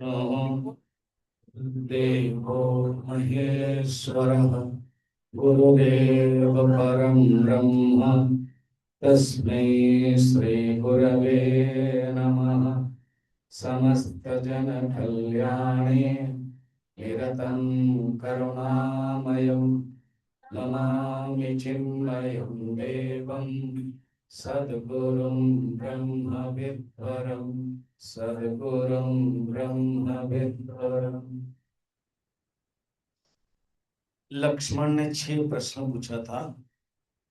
अहं देवो महेश्वरः गुरुदेव परं ब्रह्म तस्मै श्री गुरवे नमः। समस्तजनकल्याणे निरतं करुणामयं नमामि चिन्मयं देवं सद्गुरुं ब्रह्मविद्वरं सद्गुरुं ब्रह्मविद्वरम्। लक्ष्मण ने 6 प्रश्न पूछा था।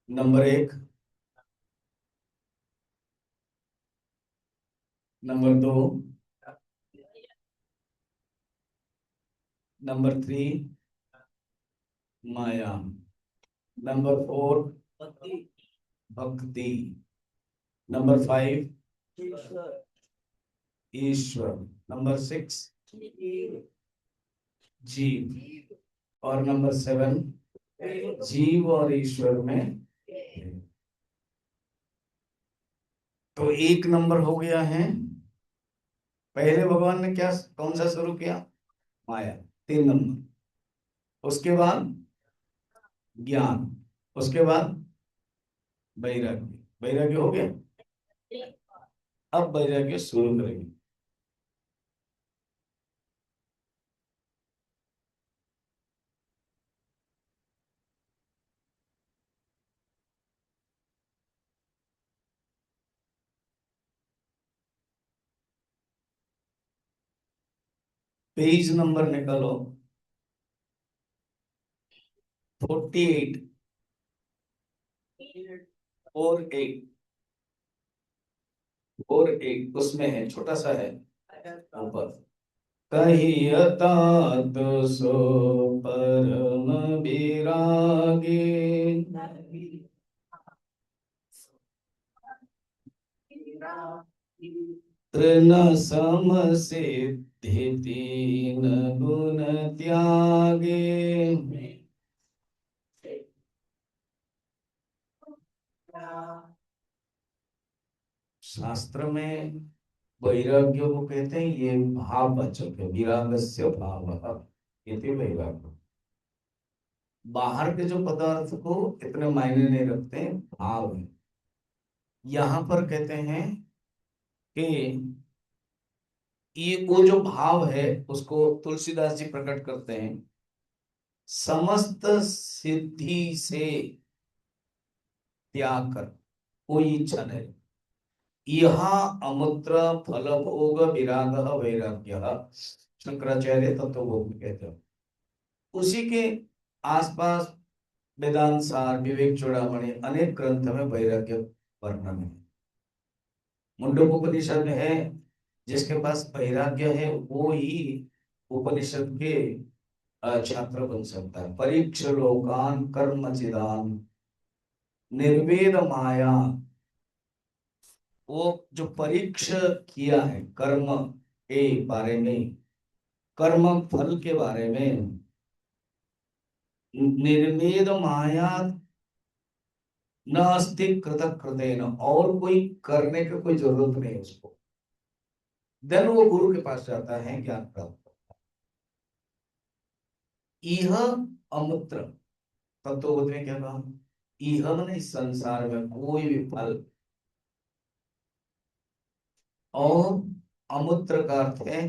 नंबर 1, नंबर 2, नंबर 3 माया, नंबर 4 भक्ति, नंबर 5 ईश्वर, नंबर 6 जीव, और नंबर 7 जीव और ईश्वर में। तो 1 नंबर हो गया है। पहले भगवान ने क्या कौन सा शुरू किया? माया। 3 नंबर। उसके बाद ज्ञान, उसके बाद वैराग्य। वैराग्य हो गया। अब वैराग्य शुरू करेंगे। पेज नंबर निकालो। 48 और 8 और 8 उसमें है, छोटा सा है ऊपर। कहियता तो सो परम विरागी तृण सम सिद्धि तीन गुण त्यागे। शास्त्र में वैराग्य को कहते हैं, ये भाववाचक है। विरागस्य भावः इति वैराग्य। बाहर के जो पदार्थ को इतने मायने नहीं रखते हैं, भाव है। यहाँ पर कहते हैं कि ये वो जो भाव है उसको तुलसीदास जी प्रकट करते हैं। समस्त सिद्धि से त्याग कर, कोई इच्छा नहीं। यह अमुत्र फल भोग विराग वैराग्य, शंकराचार्य तत्वबोध में कहते हैं। उसी के आसपास वेदांत सार, विवेक चूड़ामणि, अनेक ग्रंथ में वैराग्य वर्णन है। मुंडकोपनिषद में है, जिसके पास वैराग्य है वो ही उपनिषद के छात्र बन सकता है। परीक्ष लोकान कर्म चिदान निर्वेद माया। वो जो परीक्ष किया है कर्म के बारे में, कर्म फल के बारे में, निर्वेद माया न अस्ति कृत कृतेन, और कोई करने की कोई जरूरत नहीं उसको। देन वो गुरु के पास जाता है, ज्ञान प्राप्त करता है। यह अमूत्र तत्वबोध में क्या कहा? यह नहीं, संसार में कोई भी फल। और अमूत्र का अर्थ है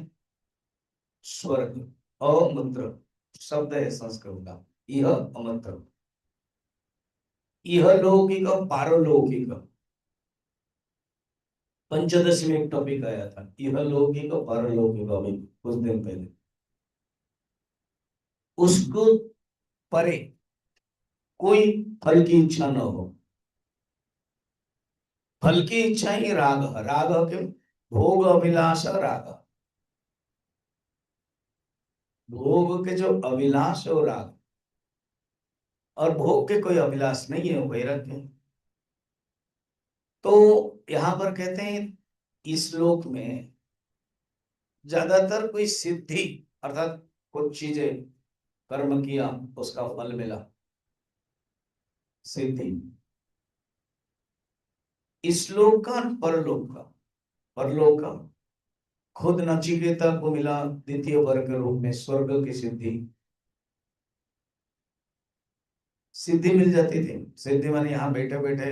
स्वर्ग। अमूत्र शब्द है संस्कृत का। यह अमूत्र, यह लौकिक पारलौकिक। पंचदशी में एक टॉपिक आया था, यह लौकिक पारलौकिक, अभी कुछ दिन पहले। उसको परे कोई फल की इच्छा न हो। फल की इच्छा ही राग है। राग के भोग अभिलाष राग। भोग के जो अभिलाष हो राग, और भोग के कोई अभिलाष नहीं है, वैराग्य। तो यहां पर कहते हैं इस श्लोक में ज्यादातर कोई सिद्धि, अर्थात कुछ चीजें कर्म किया उसका फल मिला, सिद्धि। इस लोक का, परलोक का। परलोक का खुद नचिकेता को मिला द्वितीय वर्ग के रूप में स्वर्ग की सिद्धि। सिद्धि मिल जाती थी। सिद्धि माने यहाँ बैठे बैठे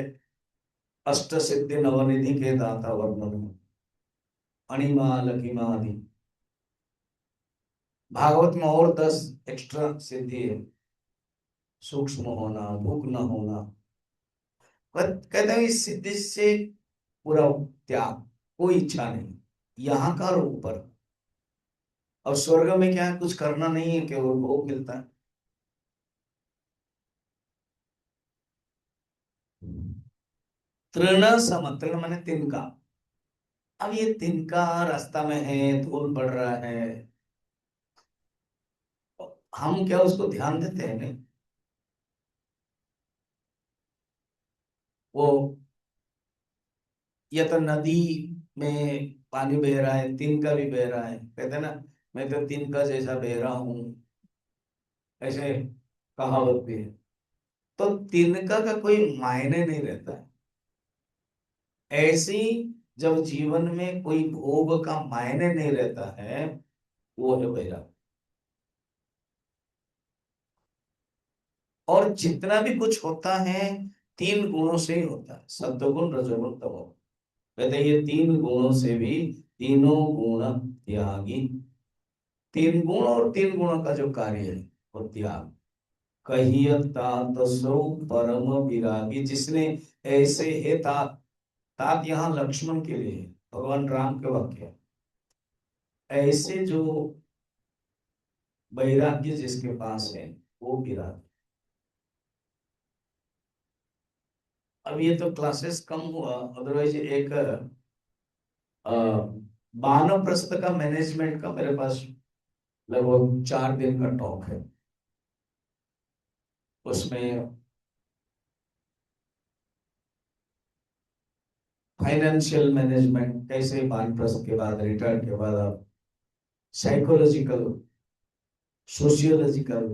अष्ट सिद्धि नवनिधि के दाता वर्णन, अणिमा लकीमा आदि। भागवत में और 10 एक्स्ट्रा सिद्धि है। सूक्ष्म होना, भूख न होना। कहते हैं इस सिद्धि से पूरा त्याग, कोई इच्छा नहीं, यहाँ का और ऊपर। और स्वर्ग में क्या है, कुछ करना नहीं है, केवल भोग मिलता है। तृण सम, तृण माने तिनका। अब ये तिनका रास्ता में है, धूल पड़ रहा है, हम क्या उसको ध्यान देते हैं? नहीं। वो या तो नदी में पानी बह रहा है, तिनका भी बह रहा है, कहते हैं ना, मैं तो तिनका जैसा बह रहा हूं, ऐसे कहावत भी है। तो तिनका का कोई मायने नहीं रहता है। ऐसी जब जीवन में कोई भोग का मायने नहीं रहता है, वो है वैराग्य। और जितना भी कुछ होता है 3 गुणों से ही होता है, सत्वगुण रजोगुण तमोगुण। कहते हैं ये 3 गुणों से भी, तीनों गुण त्यागी। 3 गुण और 3 गुणों का जो कार्य है वो त्याग। कहिय तात सो परम विरागी, जिसने ऐसे है तात। तात यहाँ लक्ष्मण के लिए है, भगवान राम के वाक्य है। ऐसे जो वैराग्य जिसके पास है वो विरागी। अब ये तो क्लासेस कम हुआ, अदरवाइज एक वानप्रस्थ का मैनेजमेंट का मेरे पास लगभग 4 दिन का टॉक है। उसमें फाइनेंशियल मैनेजमेंट कैसे, वानप्रस्थ के बाद, रिटायर के बाद आप साइकोलॉजिकल, सोशियोलॉजिकल।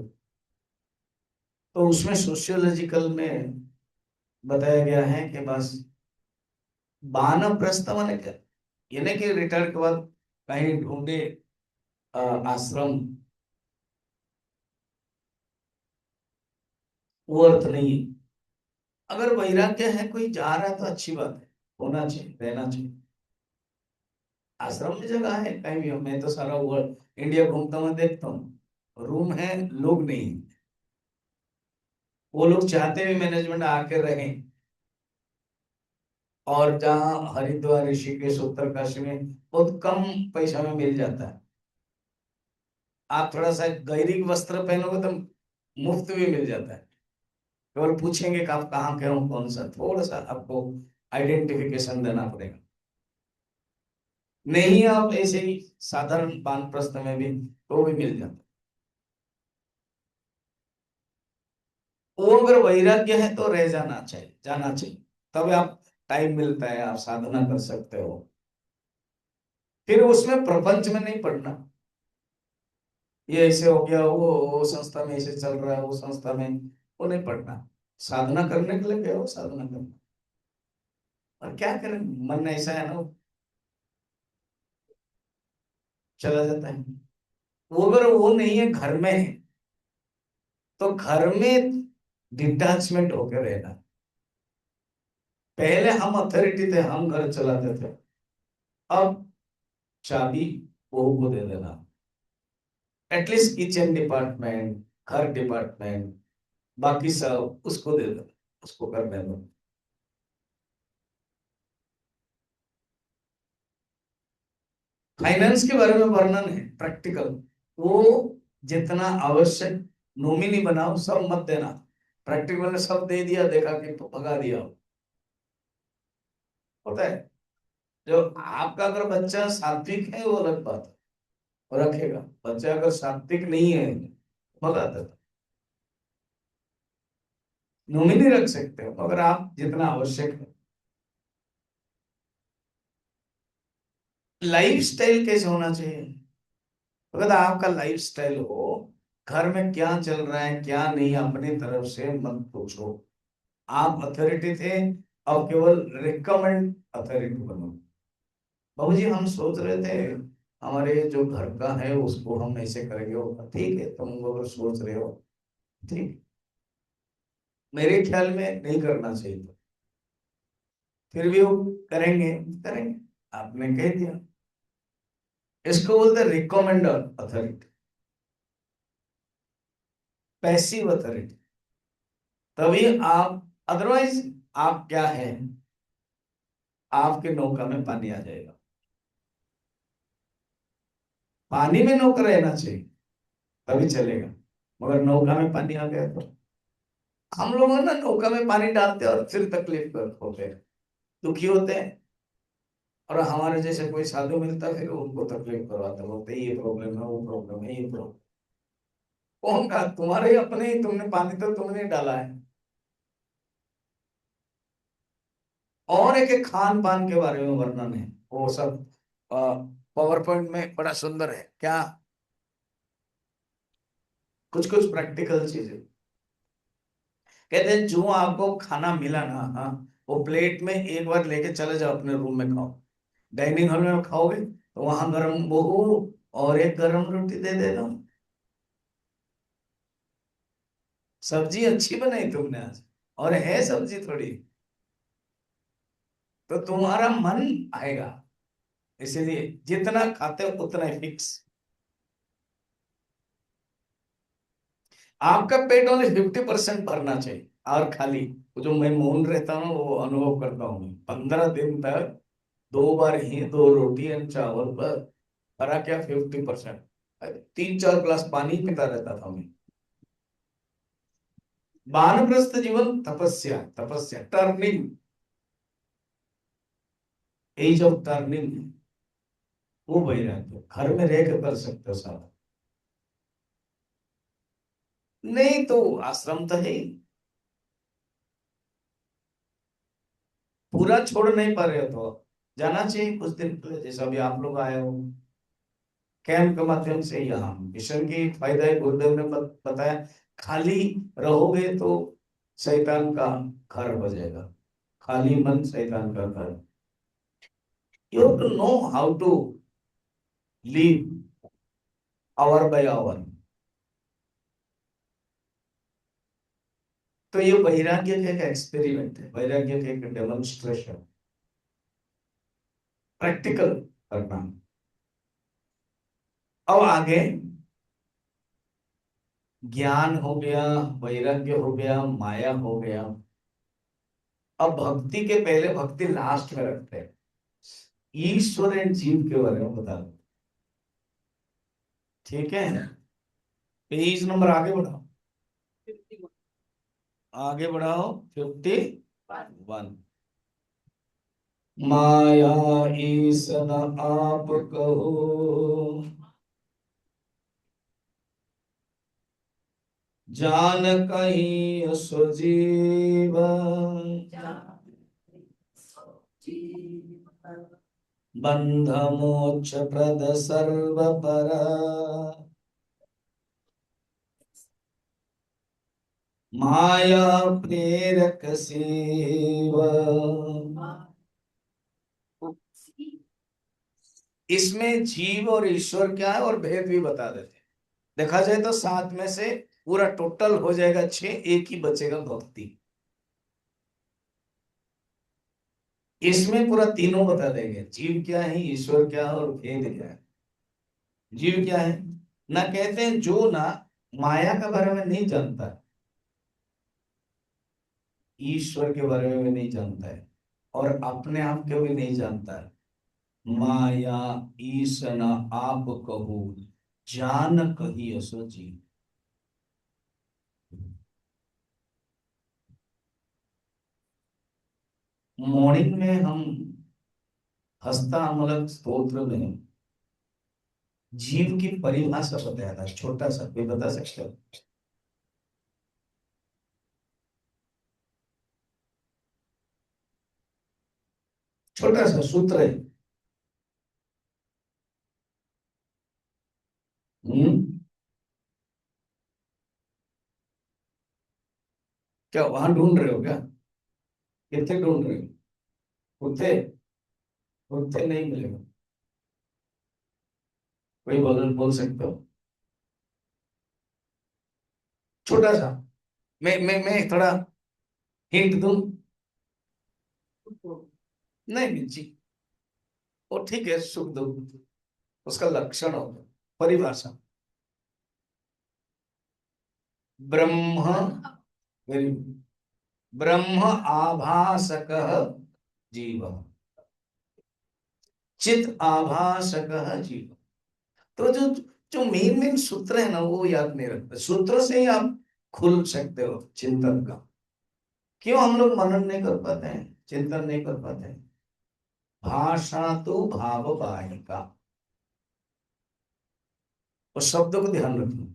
तो उसमें सोशियोलॉजिकल में बताया गया है कि बस वानप्रस्थ माने क्या, ये नहीं कि रिटायर के बाद कहीं ढूंढे आश्रम, वो अर्थ नहीं है। अगर वैराग्य है, कोई जा रहा है तो अच्छी बात है, होना चाहिए, रहना चाहिए। आश्रम में जगह है कहीं भी, मैं तो सारा वर्ल्ड इंडिया घूमता हूँ, देखता हूँ रूम है, लोग नहीं। वो लोग चाहते भी मैनेजमेंट आके रहें। और जहाँ हरिद्वार, ऋषिकेश, उत्तरकाशी में बहुत कम पैसा में मिल जाता है। आप थोड़ा सा गैरिक वस्त्र पहनोगे तो मुफ्त भी मिल जाता है। केवल पूछेंगे कि आप कहाँ के हो, कौन सा, थोड़ा सा आपको आइडेंटिफिकेशन देना पड़ेगा। नहीं आप ऐसे ही साधारण वानप्रस्थ में भी तो भी मिल जाता है। वो अगर वैराग्य है तो रह जाना चाहिए, जाना चाहिए। तब आप टाइम मिलता है, आप साधना कर सकते हो। फिर उसमें प्रपंच में नहीं पड़ना, ये ऐसे हो गया, वो संस्था में ऐसे चल रहा है, वो संस्था में, वो नहीं पड़ना। साधना करने के लिए गए हो, साधना करना। और क्या करें, मन ऐसा है ना, चला जाता है। वो अगर वो नहीं है, घर में है, तो घर में डिटैचमेंट होकर रहना। पहले हम अथॉरिटी थे, हम घर चलाते थे। अब चाबी बहू को दे देना, एटलीस्ट किचन डिपार्टमेंट, घर डिपार्टमेंट, बाकी सब उसको दे दो, उसको करने दो। फाइनेंस के बारे में वर्णन है प्रैक्टिकल, वो जितना आवश्यक, नॉमिनी बनाओ, सब मत देना। प्रैक्टिकल ने सब दे दिया, देखा कि भगा दिया, होता है। जो आपका अगर बच्चा सात्विक है वो अलग बात है, वो रखेगा। बच्चा अगर सात्विक नहीं है, भगा देता। नॉमिनी रख सकते हो अगर आप जितना आवश्यक है। लाइफ स्टाइल कैसे होना चाहिए? अगर आपका लाइफ स्टाइल हो, घर में क्या चल रहा है क्या नहीं, अपनी तरफ से मत पूछो। आप अथॉरिटी थे, अब केवल रिकमेंड अथॉरिटी बनो। बाबूजी हम सोच रहे थे हमारे जो घर का है उसको हम ऐसे करेंगे, वो ठीक है, तुम अगर सोच रहे हो ठीक, मेरे ख्याल में नहीं करना चाहिए था। फिर भी वो करेंगे, करेंगे, आपने कह दिया। इसको बोलते रिकमेंडर अथॉरिटी, पैसिव अथॉरिटी। तभी आप, अदरवाइज आप क्या है, आपके नौका में पानी आ जाएगा। पानी में नौका रहना चाहिए तभी चलेगा, मगर नौका में पानी आ गया तो हम लोग ना नौका में पानी डालते हैं और फिर तकलीफ होते हैं, दुखी होते हैं। और हमारे जैसे कोई साधु मिलता है फिर उनको तकलीफ करवाता है, बोलते हैं, ये प्रॉब्लम है, वो प्रॉब्लम है, ये प्रॉब्लम। कौन कहा, तुम्हारे अपने ही, तुमने पानी तो तुमने डाला है। और एक खान पान के बारे में वर्णन है, वो सब पावर पॉइंट में बड़ा सुंदर है क्या, कुछ कुछ प्रैक्टिकल चीजें। कहते हैं जो आपको खाना मिला ना, हाँ, वो प्लेट में एक बार लेके चले जाओ, अपने रूम में खाओ। डाइनिंग हॉल में खाओगे तो वहां गरम वो और एक गरम रोटी दे देना। सब्जी अच्छी बनाई तुमने आज, और है सब्जी थोड़ी, तो तुम्हारा मन आएगा। इसीलिए जितना खाते हो उतना ही फिक्स। आपका पेट ओनली 50% भरना चाहिए, और खाली। वो जो मैं मौन रहता हूँ ना, वो अनुभव करता हूँ मैं 15 दिन तक, 2 बार ही 2 रोटी एंड चावल पर, भरा क्या 50%। 3-4 ग्लास पानी पीता रहता था मैं। वानप्रस्थ जीवन तपस्या, तपस्या टर्निंग, एज ऑफ टर्निंग, वो वैराग्य घर में रह के कर सकते हो साहब। नहीं तो आश्रम तो है ही। पूरा छोड़ नहीं पा रहे हो तो जाना चाहिए कुछ दिन के लिए, जैसे अभी आप लोग आए हो कैंप के माध्यम से। यहाँ मिशन की फायदा है, गुरुदेव ने बताया, खाली रहोगे तो शैतान का घर हो जाएगा। खाली मन शैतान का घर। You have to know how to live hour by hour. तो ये वैराग्य का एक एक्सपेरिमेंट है, वैराग्य का एक डेमोन्स्ट्रेशन, प्रैक्टिकल करना। अब आगे ज्ञान हो गया, वैराग्य हो गया, माया हो गया। अब भक्ति के पहले, भक्ति लास्ट में रखते हैं, ईश्वर एंड जीव के बारे में बता दो। ठीक है, पेज नंबर आगे बढ़ाओ, आगे बढ़ाओ 51। माया ईसन आप कहो, जान कहीं सुजीव, बंध मोक्ष प्रद सर्व पर, माया प्रेरक शिव। इसमें जीव और ईश्वर क्या है और भेद भी बता देते हैं। देखा जाए तो 7 में से पूरा टोटल हो जाएगा 6, एक ही बचेगा भक्ति। इसमें पूरा तीनों बता देंगे, जीव क्या है, ईश्वर क्या है और भेद क्या है। जीव क्या है, ना कहते हैं जो ना माया के बारे में नहीं जानता, ईश्वर के बारे में भी नहीं जानता है, और अपने आप को भी नहीं जानता है। माया ईसन आप कहो, जान कही असो जी। मॉर्निंग में हम हस्तामलक स्तोत्र में जीव की परिभाषा बताया था, छोटा सा, कोई बता सकते हो? छोटा सा सूत्र है। हम्म, क्या वहां ढूंढ रहे हो क्या? कितने ढूंढ रहे हो? कुत्ते, कुत्ते नहीं मिलेगा। कोई बोल सकते हो? छोटा सा। मैं थोड़ा हिंट दूं? नहीं जी, वो ठीक है, सुख दुख उसका लक्षण होगा, परिभाषा। ब्रह्म, वेरी गुड। ब्रह्म आभासक जीव, चित आभासक जीव। तो जो जो मेन मेन सूत्र है ना, वो याद नहीं रखते, सूत्र से ही आप खुल सकते हो चिंतन का। क्यों हम लोग मनन नहीं कर पाते हैं, चिंतन नहीं कर पाते हैं? भाषा तो भाव वाहिका, उस शब्द को ध्यान रखना।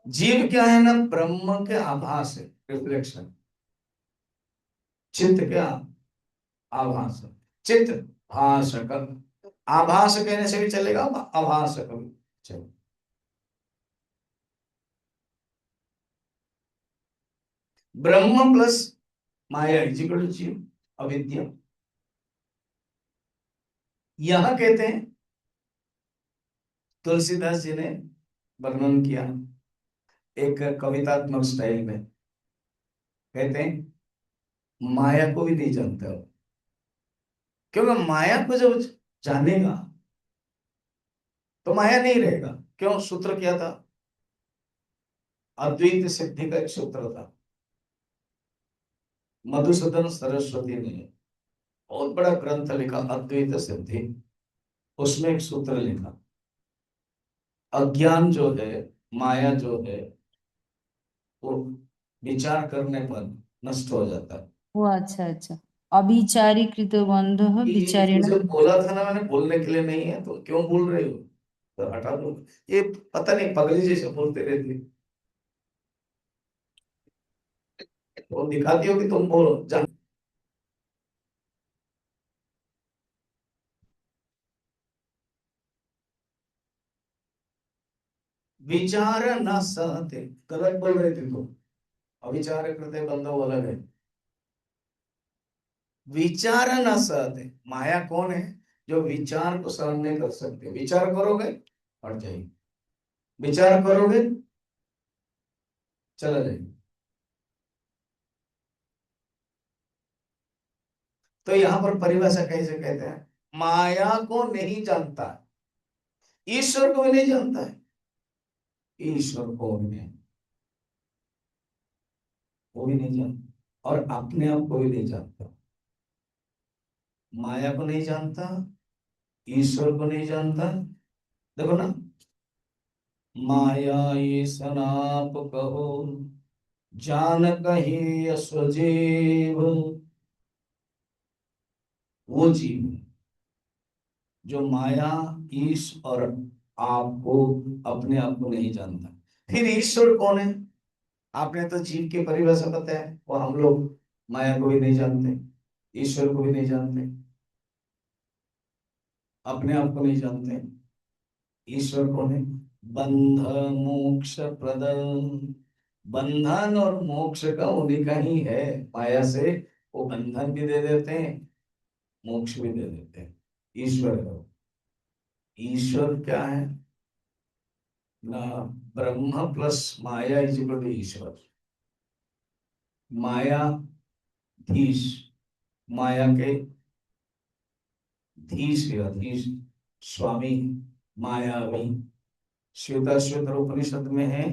जीव क्या है ना, ब्रह्म के आभास है, रिफ्लेक्शन। चित्त क्या, आभास। चित्त भाषक, आभास कहने से भी चलेगा, आभासक भी चलेगा। ब्रह्म प्लस माया इजिकल जीव, अविद्या। यह कहते हैं, तुलसीदास जी ने वर्णन किया एक कवितात्मक स्टाइल में। कहते हैं माया को भी नहीं जानते हो, क्योंकि माया को जब जानेगा तो माया नहीं रहेगा। क्यों? सूत्र क्या था? अद्वैत सिद्धि का एक सूत्र था, मधुसूदन सरस्वती ने बहुत बड़ा ग्रंथ लिखा अद्वैत सिद्धि। उसमें एक सूत्र लिखा, अज्ञान जो है, माया जो है, वो विचार करने पर नष्ट हो जाता है। वो अच्छा अच्छा, अभिचारी कृत बंध ये विचारेण। मुझे बोला था ना मैंने, बोलने के लिए नहीं है, तो क्यों बोल रहे हो? तो हटा दो। ये पता नहीं पगली जैसे बोलते रहते, वो दिखाती हो कि तुम बोलो जान। विचार न सहते, गलत बोल रहे थे तुम। अविचार करते बंदा वो अलग है। विचार न सहते, माया कौन है? जो विचार को सहन नहीं कर सकते। विचार करोगे हट जाएगी, विचार करोगे चला जाएगी। तो यहां पर परिभाषा कैसे कहते हैं? माया को नहीं जानता, ईश्वर को भी नहीं जानता है। ईश्वर कौन है वो भी नहीं जानता, और अपने आप को भी नहीं जानता। माया को नहीं जानता, ईश्वर को नहीं जानता। देखो ना, माया ये सनाप कहो, जान कही असजीव। वो जीव है जो माया, ईश और आपको, अपने आप को नहीं जानता। फिर ईश्वर कौन है? आपने तो जीव की परिभाषा बताया, और हम लोग माया को भी नहीं जानते, ईश्वर को भी नहीं जानते, अपने आप को नहीं जानते। ईश्वर कौन है? बंध मोक्ष प्रद, बंधन और मोक्ष का उन्हीं का ही है। माया से वो बंधन भी दे देते हैं, मोक्ष भी दे देते हैं। ईश्वर है वो। ईश्वर क्या है ना, Brahm plus Maya is equal to Ishwar. माया धीश, माया के धीश है, अधीश, स्वामी मायावी। श्वेताश्वतर उपनिषद में है,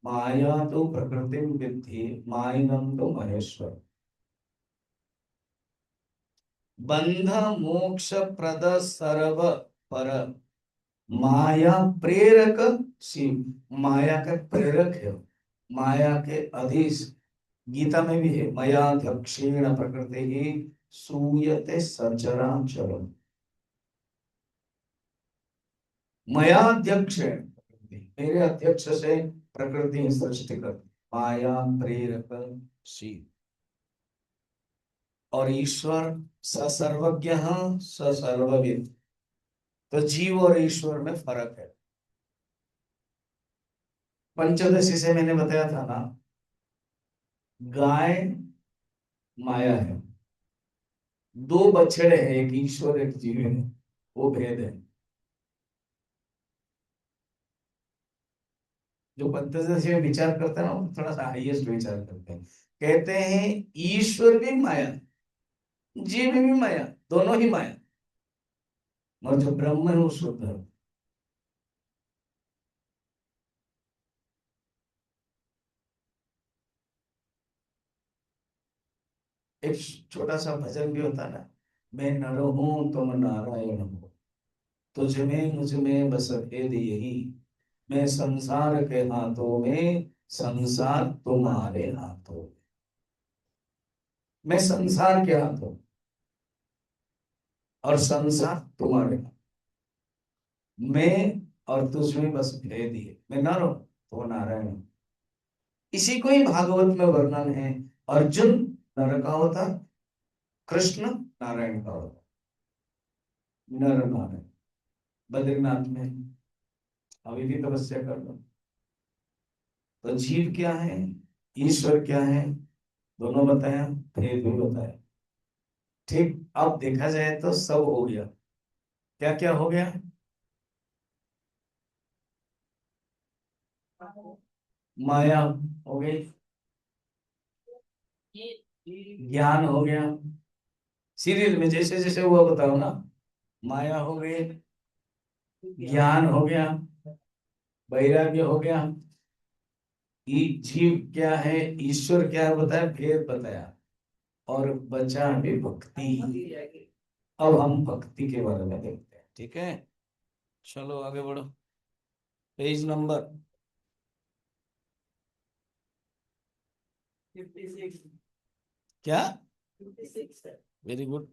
माया तो प्रकृति विद्धि माइनम तो महेश्वर। बंध मोक्ष प्रद सर्व पर, माया प्रेरक शिव। माया का प्रेरक है, माया के अधीश। गीता में भी है, मयाध्यक्षेण प्रकृति ही सूयते सचराचरम्। मयाध्यक्ष, मेरे अध्यक्ष से प्रकृति सृष्टि करती, माया प्रेरक शिव। और ईश्वर स सर्वज्ञ स सर्वविद। तो जीव और ईश्वर में फर्क है। पंचदशी से मैंने बताया था ना, गाय माया है, दो बछड़े हैं, एक ईश्वर एक जीव है, वो भेद है। जो पंचदशी में विचार करते हैं ना, वो थोड़ा सा हाईएस्ट विचार करते हैं। कहते हैं ईश्वर भी माया, जीव भी माया, दोनों ही माया, और जो ब्रह्म है वो शुद्ध है। एक छोटा सा भजन भी होता है ना, मैं नर हूं तुम नारायण हो, तुझ में मुझ में बस भेद यही, मैं संसार के हाथों में, संसार तुम्हारे हाथों में। मैं संसार के हाथों और संसार तुम्हारे हाथ, मैं और तुझ में बस भेद ही है, मैं नर हूं तो नारायण हूं। इसी को ही भागवत में वर्णन है। अर्जुन नर का होता, कृष्ण नारायण का होता, नर नारायण। बद्रीनाथ में अभी भी तपस्या कर लो। तो जीव क्या है, ईश्वर क्या है, दोनों बताया, भेद भी बताया। ठीक, अब देखा जाए तो सब हो गया। क्या क्या हो गया? माया हो गई, ज्ञान हो गया, सीरियल में जैसे जैसे हुआ बताओ ना। माया हो गई, ज्ञान हो गया, वैराग्य हो गया, जीव क्या है, ईश्वर क्या है बताया, भेद बताया, और बचा भी भक्ति। अब हम भक्ति के बारे में देखते हैं, ठीक है? चलो आगे बढ़ो। Page number 56। क्या? 56 है। Very good.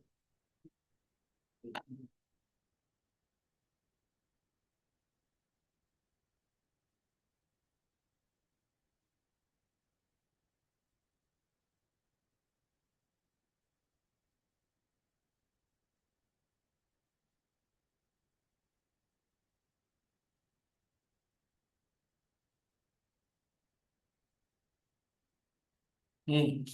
हम्म।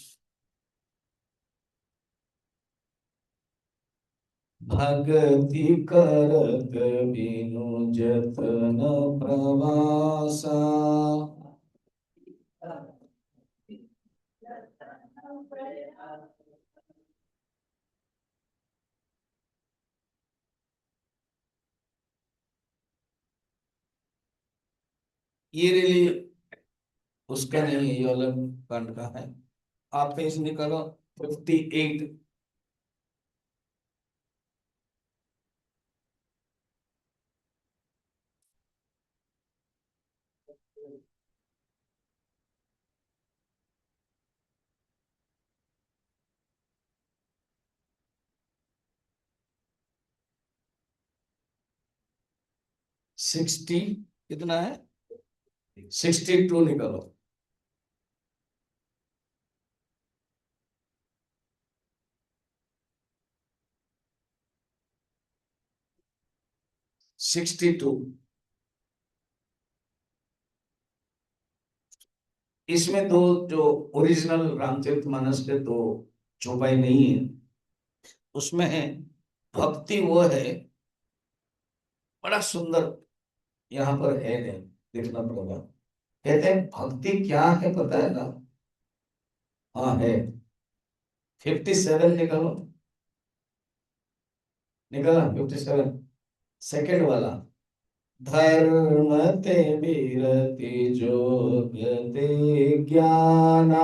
भक्ति करत बिनु जतन प्रवासा, ये रिली उसका नहीं है, ये अलग कांड का है। आप पेज निकालो 58। 60 कितना है? 62 निकालो। 62। इसमें दो जो ओरिजिनल रामचरितमानस के दो चौपाई नहीं है, उसमें है भक्ति वो है, बड़ा सुंदर यहाँ पर है, देखना पड़ेगा। कहते हैं भक्ति क्या है पता है ना? हाँ है। 57 निकालो, निकाला 57, सेकंड वाला। धर्म ते विरति जोग्यते ज्ञाना,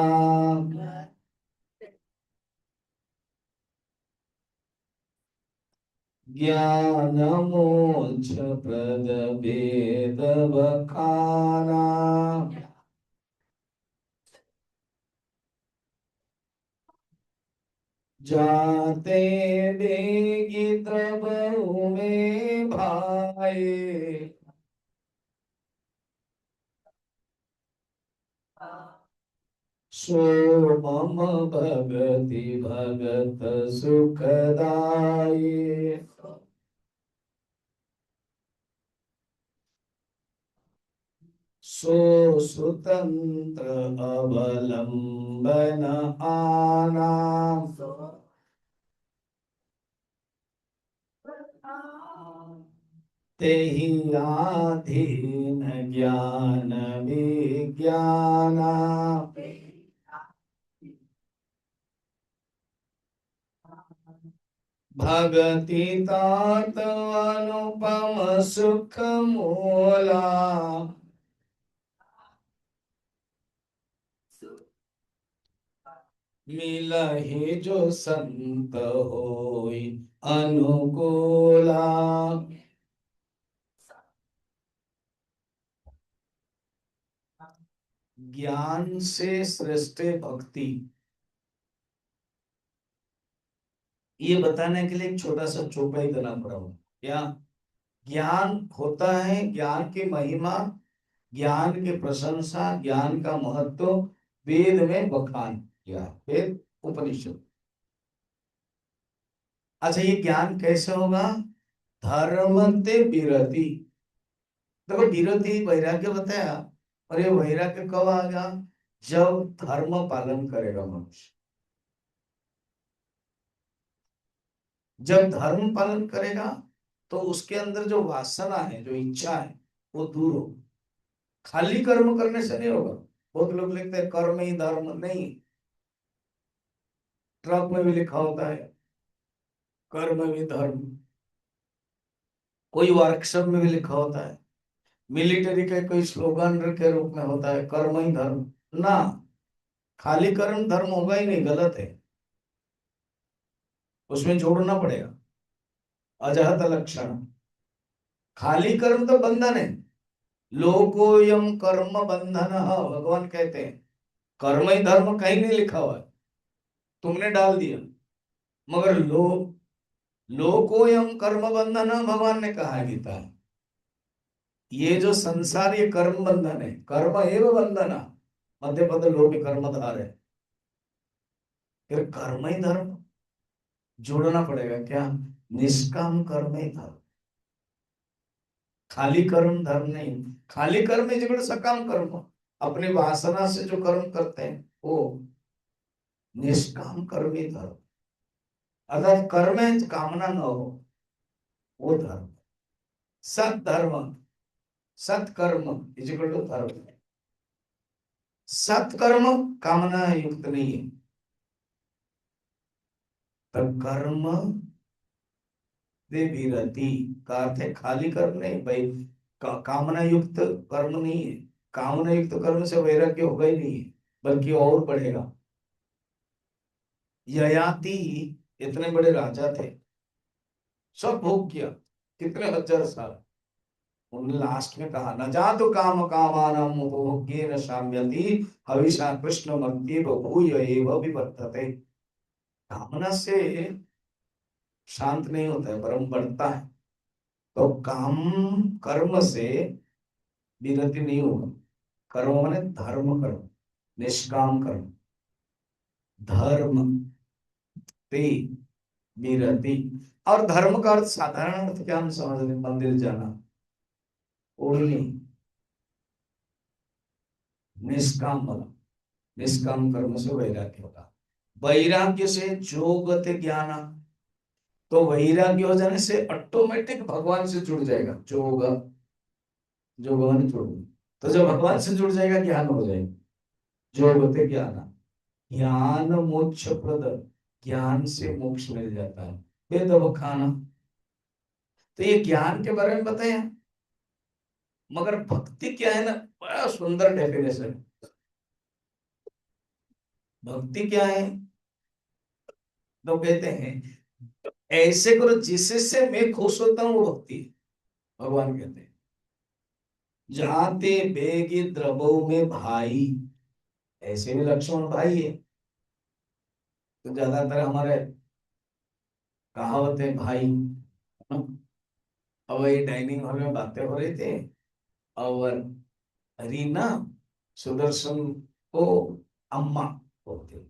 ज्ञान मोक्ष प्रद वेद बखाना, जाते देगी तब में भाई, सो मम भगति भगत सुखदाई, सो स्वतंत्र अवलंबन आना, तेहि आधीन ज्ञान विज्ञाना। भगति तात अनुपम सुख मोला। मिलहि जो संत होई अनुकूला। ज्ञान से श्रेष्ठ भक्ति, ये बताने के लिए एक छोटा सा चौपाई देना पड़ा। क्या ज्ञान होता है, ज्ञान की महिमा, ज्ञान की प्रशंसा, ज्ञान का महत्व वेद में बखान किया, वेद उपनिषद। अच्छा, ये ज्ञान कैसे होगा? धर्म ते विरति। देखो, विरति वैराग्य बताया, और ये वैराग्य कब आएगा? जब धर्म पालन करेगा मनुष्य। जब धर्म पालन करेगा तो उसके अंदर जो वासना है, जो इच्छा है, वो दूर हो। खाली कर्म करने से नहीं होगा। बहुत लोग लिखते हैं कर्म ही धर्म, नहीं। ट्रक में भी लिखा होता है कर्म भी धर्म, कोई वर्कशॉप में भी लिखा होता है, मिलिट्री के कोई स्लोगन के रूप में होता है कर्म ही धर्म। ना, खाली कर्म धर्म होगा ही नहीं, गलत है। उसमें जोड़ना पड़ेगा अजहत लक्षण। खाली कर्म तो बंधन है। लोकोयम कर्म बंधन, भगवान कहते हैं। कर्म ही धर्म कहीं नहीं लिखा हुआ है, तुमने डाल दिया। मगर लोकोयम कर्म बंधन भगवान ने कहा है गीता है। ये जो संसार, ये कर्म बंधन है, कर्म एवं बंधन, मध्य पद लोग कर्मधार है। फिर कर्म ही धर्म जोड़ना पड़ेगा क्या? निष्काम कर्म ही धर्म, खाली कर्म धर्म नहीं। खाली कर्म ही जगह सकाम कर्म, अपनी वासना से जो कर्म करते हैं वो निष्काम कर्म ही धर्म। अर्थात कर्म में कामना न हो, वो धर्म। सत धर्म, सत्कर्म इजिकल टू धर्म। सत्कर्म कामना युक्त नहीं है, तब कर्म विरति का अर्थ है खाली कर्म नहीं भाई। कामना युक्त कर्म नहीं है। कामना युक्त कर्म से वैराग्य होगा ही नहीं है, बल्कि और बढ़ेगा। ययाति इतने बड़े राजा थे, सब भोग किया कितने हजार साल। उन्होंने लास्ट में कहा, न जातु काम कामानाम उपभोग्येन शाम्यति हविषा कृष्ण मर्त्ये बभूय एव विवर्तते। कामना से शांत नहीं होता है, वरम बढ़ता है। तो काम कर्म से विरति नहीं होगा। कर्म माने धर्म कर्म, निष्काम कर्म, धर्म ते विरति। और धर्म का अर्थ साधारण अर्थ क्या हम समझ रहे? मंदिर जाना, और नहीं। निष्काम वाला, निष्काम कर्म से वैराग्य होगा। वैराग्य से जोगत ज्ञान, तो वैराग्य हो जाने से ऑटोमेटिक भगवान से जुड़ जाएगा। जोग, जो भगवान जुड़, तो जब भगवान से जुड़ जाएगा ज्ञान हो जाएगा। जो होते ज्ञान, ज्ञान मोक्ष प्रद, ज्ञान से मोक्ष मिल जाता है। वेद खाना, तो ये ज्ञान के बारे में बताया। मगर भक्ति क्या है ना, बड़ा सुंदर डेफिनेशन। भक्ति क्या है? तो कहते हैं ऐसे करो जिससे मैं खुश होता हूँ, वो भक्ति है। भगवान कहते हैं जाते बेगी द्रवो में भाई, ऐसे भी लक्ष्मण भाई है। तो ज्यादातर हमारे कहावत है भाई। अब वही डाइनिंग हॉल में बातें हो रही थे, और रीना सुदर्शन को अम्मा बोलते।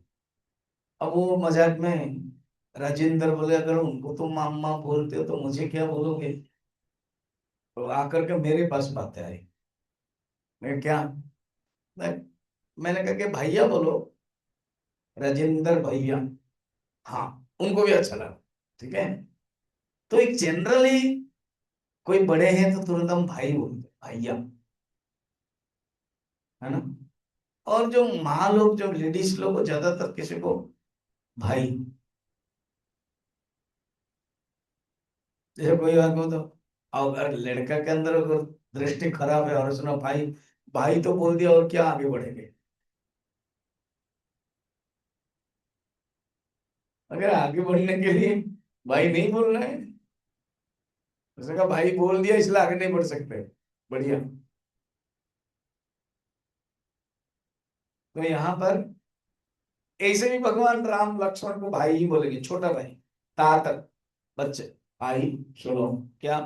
अब वो मजाक में राजेंद्र बोले, अगर उनको तुम अम्मा बोलते हो तो मुझे क्या बोलोगे? तो आकर के मेरे पास बातें आई। मैं क्या, मैं मैंने कहा कि भैया बोलो, राजेंद्र भैया। हाँ, उनको भी अच्छा लगा। ठीक है, तो एक जनरली कोई बड़े हैं तो तुरंत हम भाई बोलते हैं, भैया, है ना। और जो माँ लोग, जो लेडीज लोग, वो ज्यादातर किसी को भाई, जैसे कोई बात को तो, अगर लड़का के अंदर अगर दृष्टि खराब है और उसने भाई, भाई तो बोल दिया, और क्या आगे बढ़ेंगे। अगर आगे बढ़ने के लिए भाई नहीं बोलना है, उसने कहा भाई बोल दिया इसलिए आगे नहीं बढ़ सकते, बढ़िया। तो यहाँ पर ऐसे भी भगवान राम लक्ष्मण को भाई ही बोलेंगे, छोटा भाई, तातक, बच्चे, भाई। सुनो, क्या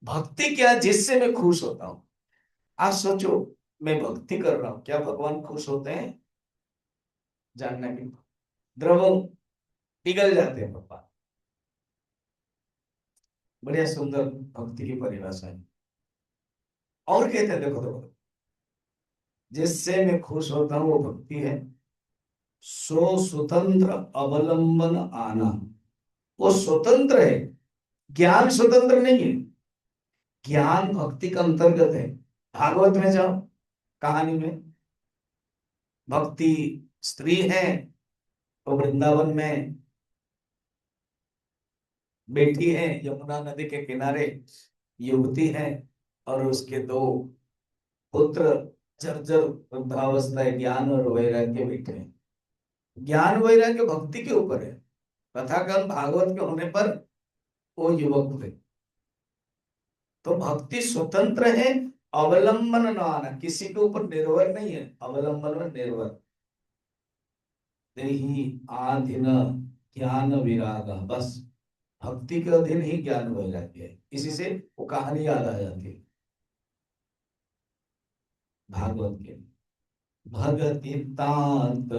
भक्ति, क्या जिससे मैं खुश होता हूं। आप सोचो, मैं भक्ति कर रहा हूं, क्या भगवान खुश होते हैं? जानना कि द्रवों पिघल जाते हैं भगवान। बढ़िया सुंदर भक्ति की परिभाषा है। और कहते हैं, देखो देखो, जिससे मैं खुश होता हूं वो भक्ति है। सो स्वतंत्र अवलंबन आना, वो स्वतंत्र है, ज्ञान स्वतंत्र नहीं है। ज्ञान भक्ति का अंतर्गत है। भागवत में जाओ, कहानी में, भक्ति स्त्री है, तो वृंदावन में बैठी है यमुना नदी के किनारे, युवती है, और उसके दो पुत्र जर्जर वृद्धावस्था, ज्ञान और वैराग्य बैठे हैं। ज्ञान वैराग्य भक्ति के ऊपर है। कथाक्रम भागवत के होने पर वो युवक हुए। तो भक्ति स्वतंत्र है, अवलंबन न आना, किसी के ऊपर निर्भर नहीं है, अवलंबन में निर्भर। ही आधीन ज्ञान विराग, बस भक्ति के अधीन ही ज्ञान वैराग्य है। इसी से वो कहानी याद आ जाती है भागवत के। भगति तात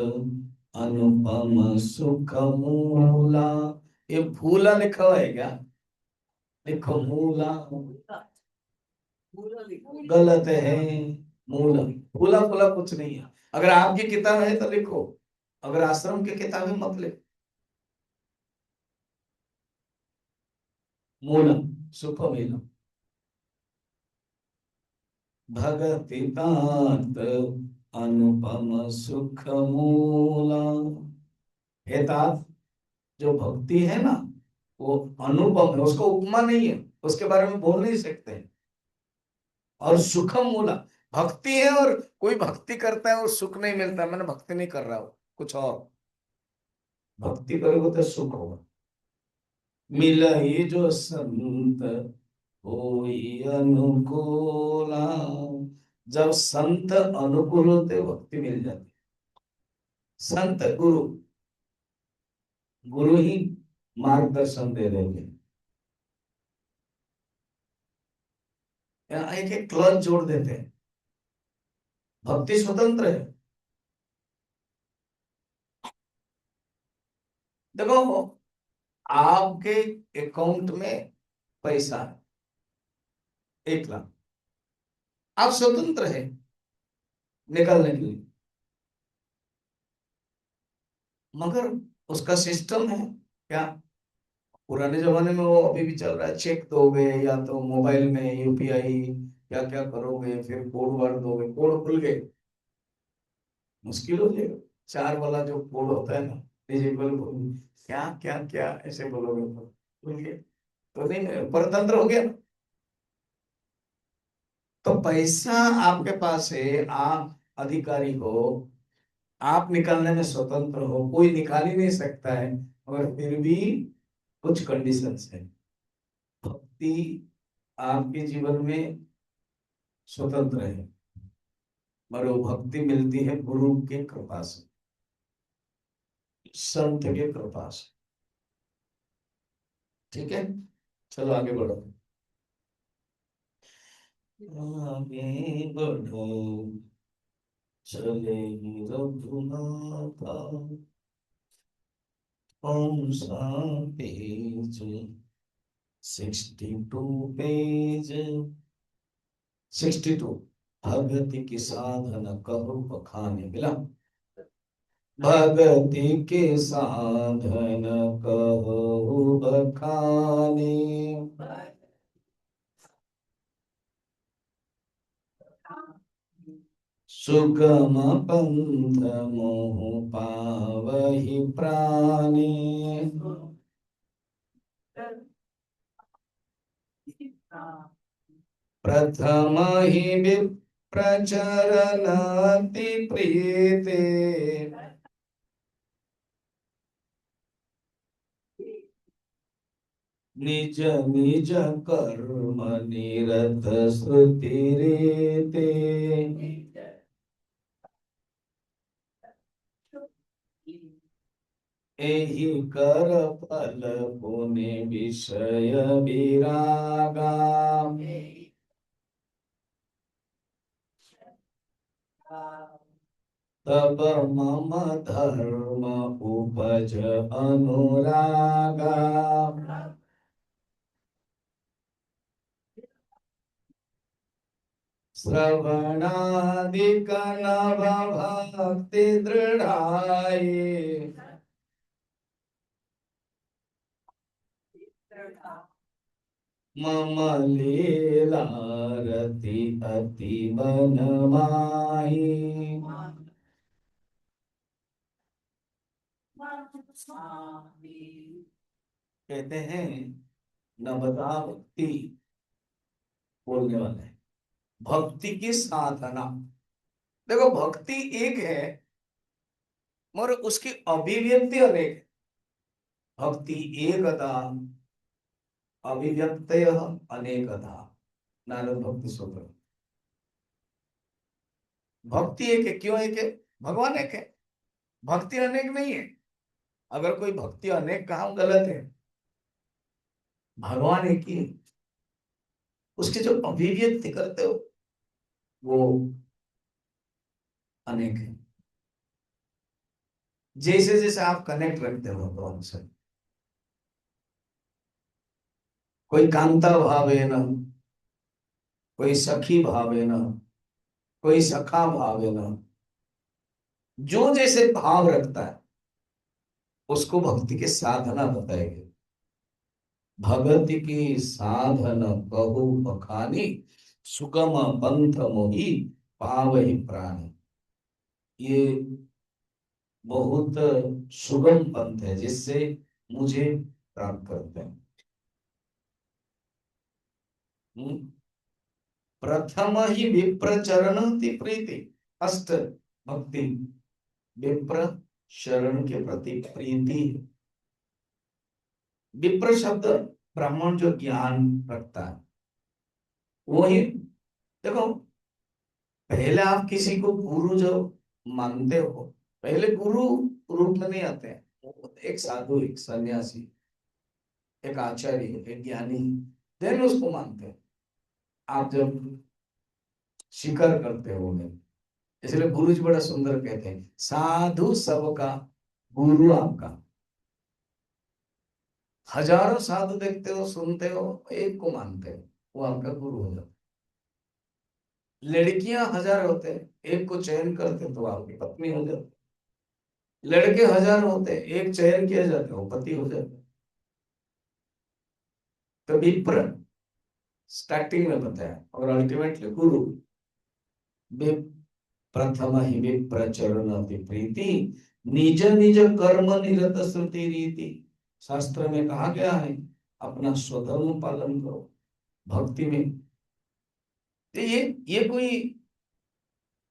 अनुपम सुख मूला, ये भूला लिखा हुआ है क्या? लिखो मूला, गलत है। मूला, फूला फूला कुछ नहीं है। अगर आपकी किताब है तो लिखो, अगर आश्रम की किताब है मत लिखो। मूलम सुखमेलम, भगति तात अनुपम सुख मूला। हे तात, जो भक्ति है ना, वो अनुपम है, उसको उपमा नहीं है, उसके बारे में बोल नहीं सकते। और सुखम मूला, भक्ति है, और कोई भक्ति करता है और सुख नहीं मिलता, मैंने भक्ति नहीं कर रहा हूं, कुछ और। भक्ति करोगे तो सुख होगा। मिला ये जो संत होई अनुकूला, जब संत अनुकूल होते भक्ति मिल जाती। संत गुरु, गुरु ही मार्गदर्शन दे देंगे। यहाँ एक एक क्लच जोड़ देते हैं। भक्ति स्वतंत्र है। देखो, आपके अकाउंट में पैसा है 1 लाख, आप स्वतंत्र है निकालने के लिए, मगर उसका सिस्टम है क्या? पुराने जमाने में, वो अभी भी चल रहा है, चेक दोगे या तो मोबाइल में यूपीआई, क्या क्या करोगे, फिर कोड वर्ड दोगे, कोड भूल गए, मुश्किल हो जाएगा। 4 वाला जो कोड होता है ना, डिजिटल, क्या क्या क्या ऐसे बोलोगे तो भूल गए, तो नहीं, परतंत्र हो गया ना। तो पैसा आपके पास है, आप अधिकारी हो, आप निकालने में स्वतंत्र हो, कोई निकाल ही नहीं सकता है, मगर फिर भी कुछ कंडीशंस है। भक्ति आपके जीवन में स्वतंत्र है, मगर वो भक्ति मिलती है गुरु के कृपा से, संत के कृपा से। ठीक है, चलो आगे बढ़ो। आगे बढ़ो, चले रघुनाथा, कौन सा पेज? 62 पेज, 62। भगति की साधन कहो बखाने, मिला। भगति के साधन कहु बखाने। सुगम पंथ मोह पावहि प्राणे। प्रथम ही विप्रचरण अति प्रीते। निज निज कर्म निरत श्रुति रीते। एहि कर फल पुनि विषय विरागा। तब मम धर्म उपज अनुरागा। श्रवणादिक नव भक्ति दृढ़ाई। मम लीला रति अति मन माही। कहते हैं नवदा भक्ति बोलने वाले हैं। भक्ति की साधना, देखो भक्ति एक है मगर उसकी अभिव्यक्ति अनेक है। भक्ति एकदा अभिव्यक्तय अनेकधा, नारद भक्ति सूत्र। भक्ति एक है, क्यों एक है? भगवान एक है, भक्ति अनेक नहीं है। अगर कोई भक्ति अनेक कहा गलत है, भगवान एक ही है। उसकी जो अभिव्यक्ति करते हो वो अनेक है। जैसे जैसे आप कनेक्ट रखते हो भगवान से, कोई कांता भाव है ना, कोई सखी भाव है ना, कोई सखा भाव है ना, जो जैसे भाव रखता है उसको भक्ति के साधना बताएंगे। भगति की साधन कहु बखानी, सुगम पंथ मोहि पावहि प्राण। ये बहुत सुगम पंथ है जिससे मुझे प्राप्त करते हैं। प्रथम ही विप्र चरण की प्रीति। अष्ट भक्ति विप्र शरण के प्रति प्रीति। विप्र शब्द ब्राह्मण जो ज्ञान रखता है वही। देखो पहले आप किसी को गुरु जो मानते हो, पहले गुरु रूप में नहीं आते हैं। वो एक साधु, एक सन्यासी, एक आचार्य, एक ज्ञानी, देन उसको मानते हैं। आप जब स्वीकार करते हो उन्हें, इसलिए गुरु जी बड़ा सुंदर कहते हैं, साधु सबका गुरु आपका। हजारों साधु देखते हो, सुनते हो, एक को मानते हो, वो आपका गुरु हो जाता। लड़कियां हजार होते हैं, एक को चयन करते तो आपकी पत्नी हो जाती। लड़के हजार होते हैं, एक चयन किया जाता है वो पति हो जाता है। तो विप्र स्टार्टिंग में बताया और अल्टीमेटली गुरु। प्रथम ही विप्र चरण अति प्रीति, निज निज कर्म निरत श्रुति रीति। शास्त्र में कहा गया है अपना स्वधर्म पालन करो भक्ति में। तो ये कोई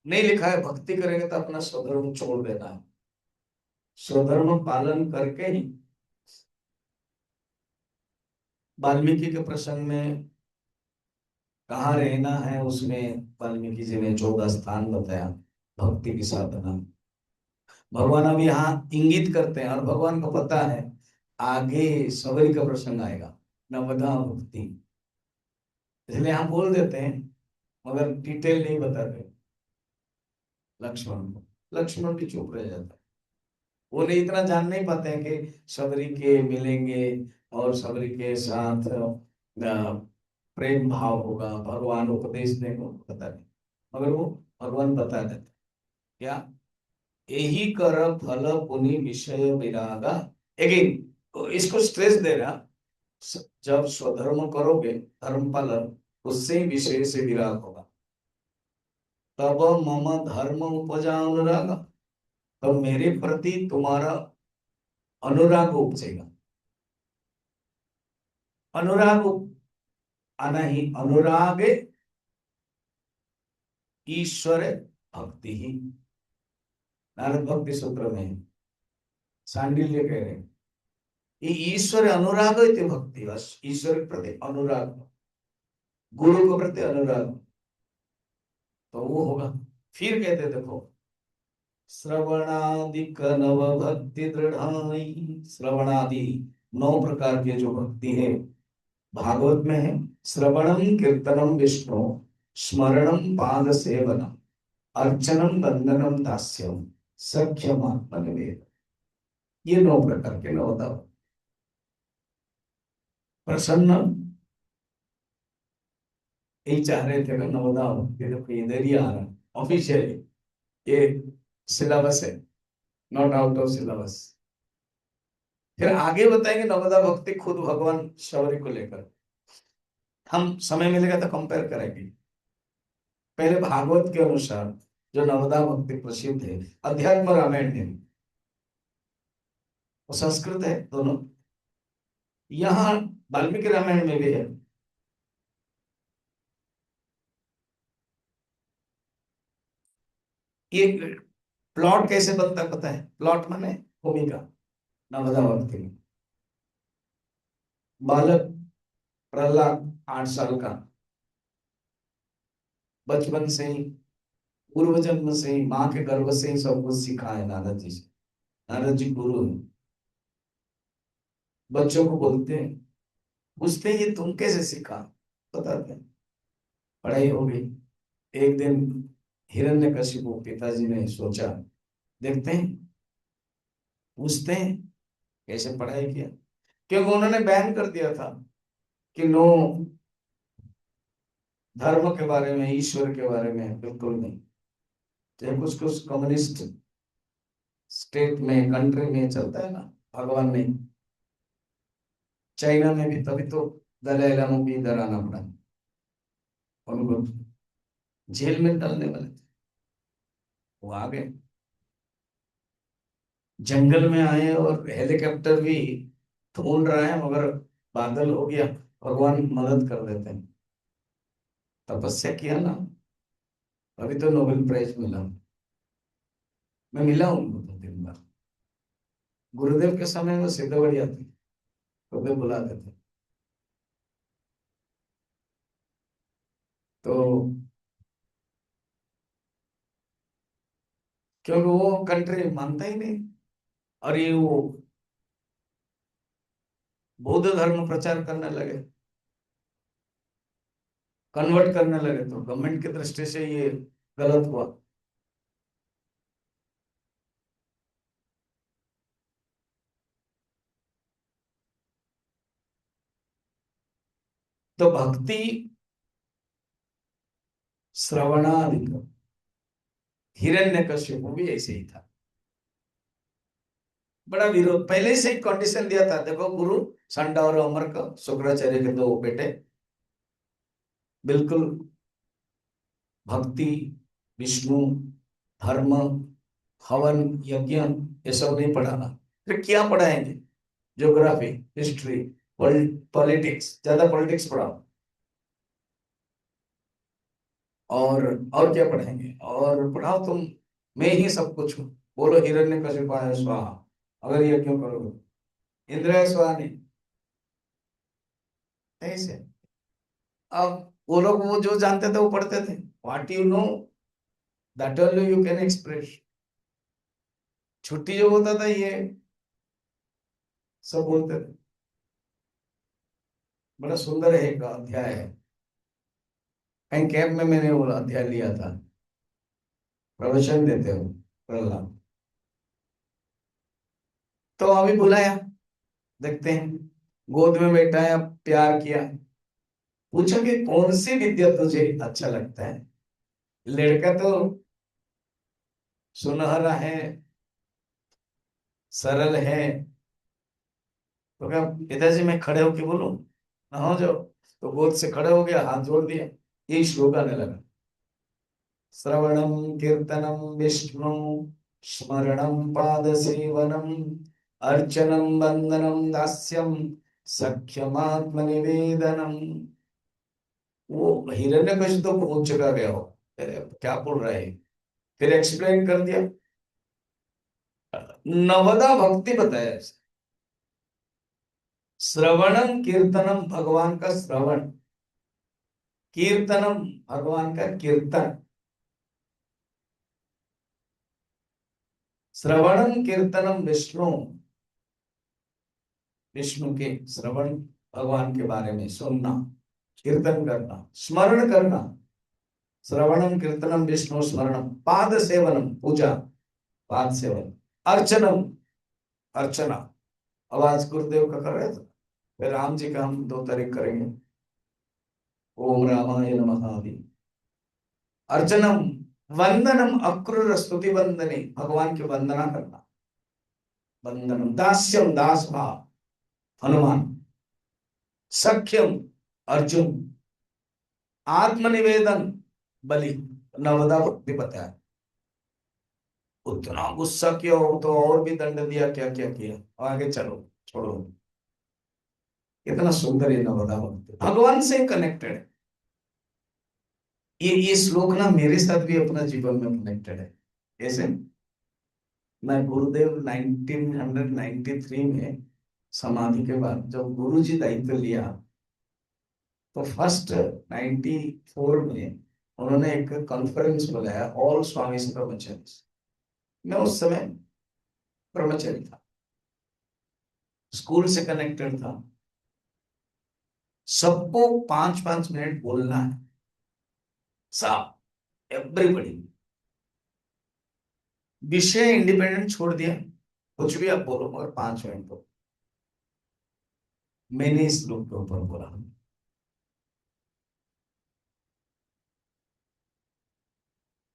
नहीं लिखा है भक्ति करेंगे तो अपना स्वधर्म छोड़ देना है। स्वधर्म पालन करके ही, वाल्मीकि के प्रसंग में कहाँ रहना है उसमें वाल्मीकि जी ने 14 स्थान बताया भक्ति की साधना। भगवान अब यहाँ इंगित करते हैं और भगवान को पता है आगे सबरी का प्रसंग आएगा, नवदा भक्ति, इसलिए हम बोल देते हैं मगर डिटेल नहीं बताते लक्ष्मण को। लक्ष्मण भी चुप रह जाता है, वो नहीं इतना जान नहीं पाते हैं कि सबरी के मिलेंगे और सबरी के साथ प्रेम भाव होगा, भगवान उपदेश देंगे, पता नहीं। मगर वो भगवान बता देते क्या यही कर फल पुनि विषय विरागा। अगेन इसको स्ट्रेस देना, जब स्वधर्म करोगे धर्म पालन, उससे ही विषय से विराग होगा। तब मम धर्म उपजा अनुराग, तब मेरे प्रति तुम्हारा अनुराग उपजेगा। अनुराग आना ही अनुराग ईश्वर भक्ति ही, नारद भक्ति सूत्र में है, सांडिल्य कह रहे हैं ये ईश्वर अनुराग इति भक्ति, बस ईश्वर के प्रति अनुराग, गुरु के प्रति अनुराग, तो वो होगा। फिर कहते देखो, श्रवणादिक नव भक्ति दृढ़ाई। श्रवणादि 9 प्रकार के जो भक्ति है भागवत में है। श्रवणम कीर्तनम विष्णु, स्मरणम पाद सेवनम, अर्चनम वंदनम दास्यम, सख्यम आत्मनिवेदन। ये 9 प्रकार के नवदा। प्रसन्न यही चाह रहे थे नवदा भक्ति, देखो इधर ही आ रहा ऑफिशियली, ये सिलेबस है, नॉट आउट ऑफ सिलेबस। फिर आगे बताएंगे नवदा भक्ति खुद भगवान शबरी को लेकर, हम समय मिलेगा तो कंपेयर करेंगे। पहले भागवत के अनुसार जो नवदा भक्ति प्रसिद्ध है, अध्यात्म रामायण में, वो संस्कृत है दोनों, यहाँ वाल्मीकि रामायण में भी है। ये प्लॉट कैसे बनता है पता है? प्लॉट माने भूमिका। नवदा भक्ति में बालक प्रहलाद 8 साल का, बचपन से ही, पूर्व जन्म से ही, माँ के गर्भ से ही सब कुछ सीखा है नारद जी से। नारद जी गुरु है। बच्चों को बोलते हैं, पूछते हैं ये तुम कैसे सीखा, बताते हैं। पढ़ाई हो गई। एक दिन हिरण्यकशिपु पिताजी ने सोचा, देखते हैं, पूछते हैं कैसे पढ़ाई किया, क्योंकि उन्होंने बैन कर दिया था कि नो, धर्म के बारे में, ईश्वर के बारे में बिल्कुल नहीं। चाहे कुछ कुछ कम्युनिस्ट स्टेट में, कंट्री में चलता है ना, भगवान नहीं। चाइना में भी तभी तो दलाई लामा भी इधर आना पड़ा, उनको जेल में डालने वाले थे, वो आ गए। जंगल में आए और हेलीकॉप्टर भी ढूंढ रहा है, मगर बादल हो गया, भगवान मदद कर देते हैं। तपस्या किया ना, अभी तो नोबेल प्राइज मिला। मैं मिला उनको 2 3 बार। गुरुदेव के समय में सिद्ध बढ़िया थे, तो वे बुलाते थे। तो क्योंकि वो कंट्री मानता ही नहीं, और ये वो बौद्ध धर्म प्रचार करने लगे, कन्वर्ट करने लगे, तो गवर्नमेंट की दृष्टि से ये गलत हुआ। तो भक्ति श्रवणादिक, हिरण्यकशिपु भी ऐसे ही था, बड़ा विरोध, पहले से ही कंडीशन दिया था। देखो गुरु संडा और अमर का, शुक्राचार्य के 2 बेटे, बिल्कुल भक्ति, विष्णु, धर्म, हवन, यज्ञ, ये सब नहीं पढ़ाना। फिर क्या पढ़ाएंगे? ज्योग्राफी, हिस्ट्री, पॉलिटिक्स, ज्यादा पॉलिटिक्स पढ़ाओ। और क्या पढ़ाएंगे? और पढ़ाओ तुम, मैं ही सब कुछ हूँ, बोलो हिरण्यकशिपाय स्वाहा, अगर ये क्यों करोगे, इंद्राय स्वाहा नहीं, ऐसे। अब वो लोग वो जो जानते थे वो पढ़ते थे, what you know that only you can express. छुट्टी जो होता था ये सब बोलते थे। बड़ा सुंदर एक अध्याय है, कहीं कैब में मैंने वो अध्याय लिया था, प्रवचन देते हो प्रहलाद। तो अभी बुलाया, देखते हैं, गोद में बैठाया, प्यार किया, पूछा कि कौन सी विद्या तुझे अच्छा लगता है। लड़का तो सुनहरा है, सरल है। तो क्या पिताजी मैं खड़े होके बोलूं, नहा जाओ? तो गोद से खड़े हो गया, हाथ जोड़ दिया, यही श्लोक आने लगा। श्रवणम कीर्तनम विष्णु, स्मरणम पाद सेवनम, अर्चनम वंदनम दास्यम, सख्यमात्म निवेदनम। वो हिरण्यकशिपु तो पहुंच चुका गया हो, अरे क्या बोल रहा है। फिर एक्सप्लेन कर दिया, नवदा भक्ति बताया। श्रवणम कीर्तनम, भगवान का श्रवण, कीर्तनम भगवान का कीर्तन। श्रवणम कीर्तनम विष्णु, विष्णु के श्रवण, भगवान के बारे में सुनना, कीर्तन करना, स्मरण करना। श्रवणम कीर्तनम विष्णु स्मरणम, पाद सेवनम पूजा, पाद सेवन, अर्चनम अर्चना, आवाज गुरुदेव का कर रहे थे। फिर राम जी का हम 2 तारीख करेंगे, ओम रामाय नमः आदि। अर्चनम, वंदनम अक्रूर स्तुति वंदने, भगवान की वंदना करना, वंदनम दास्यम, दास भाव हनुमान, सख्यम अर्जुन, आत्मनिवेदन बलि। नवदा भक्ति बताया। उतना गुस्सा किया हो तो और भी दंड दिया, क्या क्या किया, आगे चलो, छोड़ो। इतना सुंदर ये नवदा भक्ति, भगवान से कनेक्टेड है। ये श्लोक ना मेरे साथ भी अपना जीवन में कनेक्टेड है। कैसे? मैं गुरुदेव 1993 में समाधि के बाद जब गुरु जी दायित्व लिया, तो फर्स्ट 94 में उन्होंने एक कॉन्फ्रेंस बुलाया, ऑल स्वामी ब्रह्मचारी। मैं उस समय ब्रह्मचारी था, स्कूल से कनेक्टेड था। सबको 5-5 मिनट बोलना है, सब एवरीबडी, विषय इंडिपेंडेंट छोड़ दिया, कुछ भी आप बोलो मगर 5 मिनट बोलो। मैंने इस लोग के ऊपर बोला।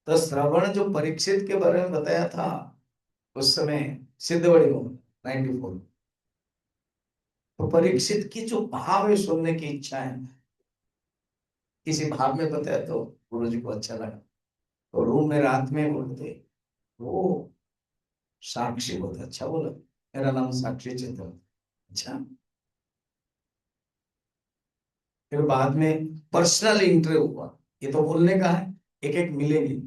तो श्रवण जो परीक्षित के बारे में बताया था, उस समय सिद्ध बड़ी हो 94। तो परीक्षित की जो भाव है, सुनने की इच्छा है, किसी भाव में बताया तो गुरु जी को अच्छा लगा। तो रूम में रात में बोलते, वो साक्षी बहुत अच्छा बोला, मेरा नाम साक्षी चेतन। अच्छा। फिर बाद में पर्सनल इंटरव्यू हुआ, ये तो बोलने का है, एक एक मिलेगी,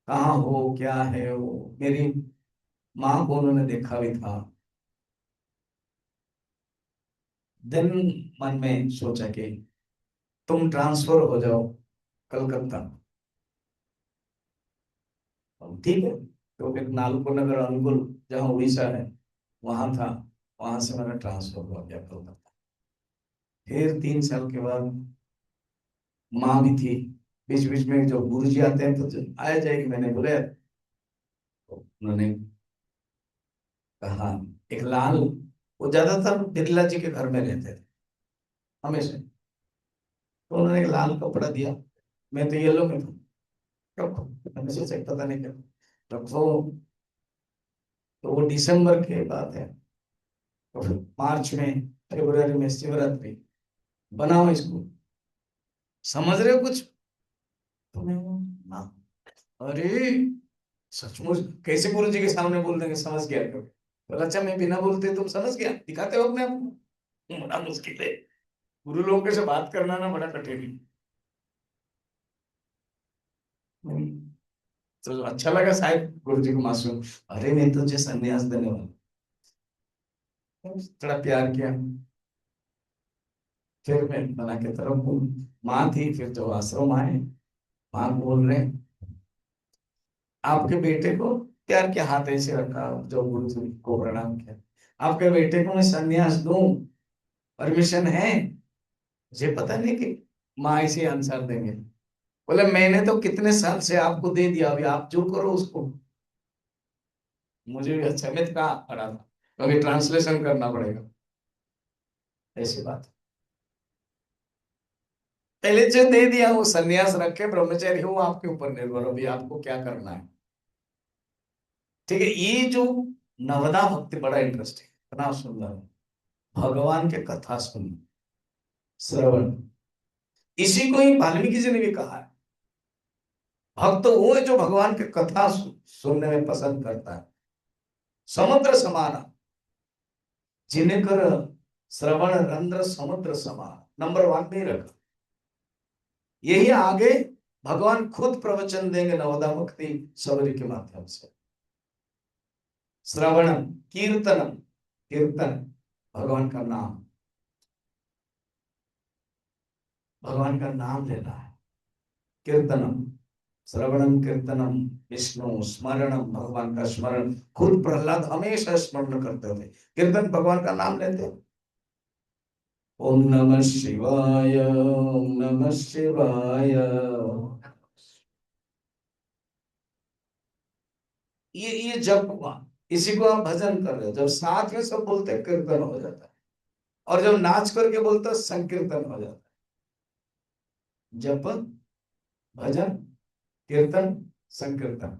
कहाँ हो, क्या है वो, मेरी माँ को उन्होंने देखा भी था। दिन मन में सोचा कि तुम ट्रांसफर हो जाओ कलकत्ता। ठीक है, तो फिर नालको नगर अनुकुल, जहाँ उड़ीसा है, वहां था, वहां से मेरा ट्रांसफर हो गया कलकत्ता। फिर 3 साल के बाद माँ भी थी, बीच बीच में जो गुरु जी आते हैं तो आया जाएगी, मैंने बोले तो उन्होंने कहा, एक लाल, वो ज्यादातर बिरला जी के घर में रहते थे हमेशा, तो उन्होंने एक लाल कपड़ा दिया, मैं तो येलो में था, रखो। मैंने सोचा पता नहीं क्या, रखो। तो वो दिसंबर की बात है, तो फिर मार्च में, फरवरी में शिवरात्रि, बनाओ इसको, समझ रहे हो कुछ? तो मैं ना, अरे सचमुच कैसे गुरु जी के सामने बोल देंगे समझ गया करो। बोला अच्छा, मैं बिना बोलते तुम समझ गया, दिखाते हो अपने आप को? बड़ा मुश्किल है, गुरु लोगों के से बात करना ना बड़ा कठिन है। तो अच्छा लगा शायद गुरु जी को मासूम, अरे मैं तुझे संन्यास देने वाला, थोड़ा प्यार किया। फिर मैं बना के तरफ हूँ, माँ थी, फिर जो आश्रम आए, माँ बोल रहे आपके बेटे को, प्यार के हाथ ऐसे रखा, जो गुरु जी को प्रणाम किया, आपके बेटे को मैं संन्यास दूं, परमिशन है? मुझे पता नहीं कि माँ ऐसे आंसर देंगे। बोले मैंने तो कितने साल से आपको दे दिया, अभी आप जो करो उसको। मुझे भी अच्छा, मैं तो कहाँ पढ़ा था, तो अभी ट्रांसलेशन करना पड़ेगा, ऐसी बात। पहले जो दे दिया वो संन्यास रख के ब्रह्मचारी हो, आपके ऊपर निर्भर हो भी आपको क्या करना है। ठीक है, ये जो नवदा भक्ति बड़ा इंटरेस्टिंग, इतना सुंदर है। भगवान के कथा सुन, श्रवण, इसी को ही वाल्मीकि जी ने भी कहा है, भक्त वो है जो भगवान के कथा सुनने में पसंद करता है। समुद्र समाना जिनकर श्रवण रंध्र समुद्र समान, नंबर 1 पे ही रखा। यही आगे भगवान खुद प्रवचन देंगे नवदा भक्ति सबरी के माध्यम से। श्रवणम, कीर्तनम, कीर्तन भगवान का नाम, भगवान का नाम लेना है। कीर्तनम, श्रवणम कीर्तनम, विष्णु स्मरणम, भगवान का स्मरण। खुद प्रहलाद हमेशा स्मरण करते थे, कीर्तन भगवान का नाम लेते। ओम नमः शिवाय, ओम नमः शिवाय। ये जप हुआ, इसी को आप भजन कर रहे हो। जब साथ में सब बोलते हैं कीर्तन हो जाता है, और जब नाच करके बोलते हैं संकीर्तन हो जाता है। जप, भजन, कीर्तन, संकीर्तन,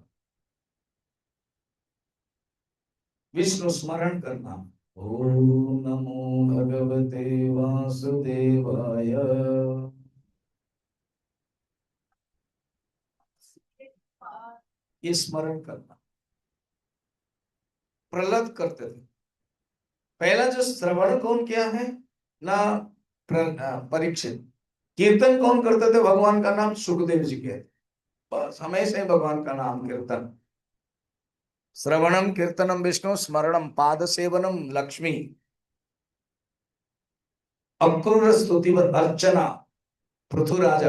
विष्णु स्मरण करना। ओम नमो भगवते वासुदेवाय। ये स्मरण करना प्रहलाद करते थे। पहला जो श्रवण कौन किया है ना, परीक्षित। कीर्तन कौन करते थे भगवान का नाम, सुखदेव जी के। बस हमेशा ही भगवान का नाम कीर्तन। श्रवणम कीर्तनम विष्णु स्मरणम पाद सेवनम लक्ष्मी, अक्रूर स्तुति अर्चना पृथुराज।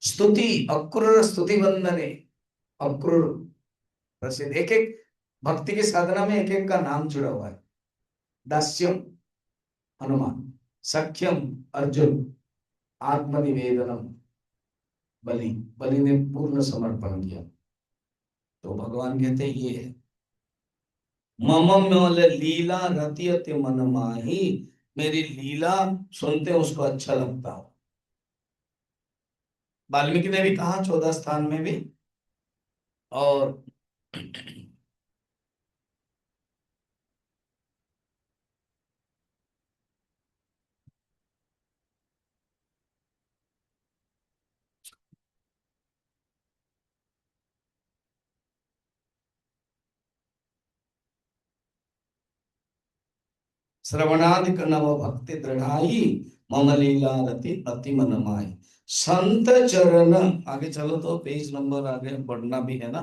स्तुति अक्रूर स्तुति वंदने, अक्रूर प्रसिद्ध। एक एक भक्ति की साधना में एक एक का नाम जुड़ा हुआ है। दास्यम हनुमान, सख्यम अर्जुन, आत्मनिवेदनम बलि, बलि ने पूर्ण समर्पण किया। तो भगवान कहते हैं ये है मम मौल लीला रतियति मन माही, मेरी लीला सुनते उसको अच्छा लगता हो। वाल्मीकि ने भी कहा 14 स्थान में भी। और श्रवणादिक नव भक्ति दृढ़ाई, मम लीला रति अति मन माही। संत चरण, आगे चलो तो पेज नंबर आगे बढ़ना भी है ना।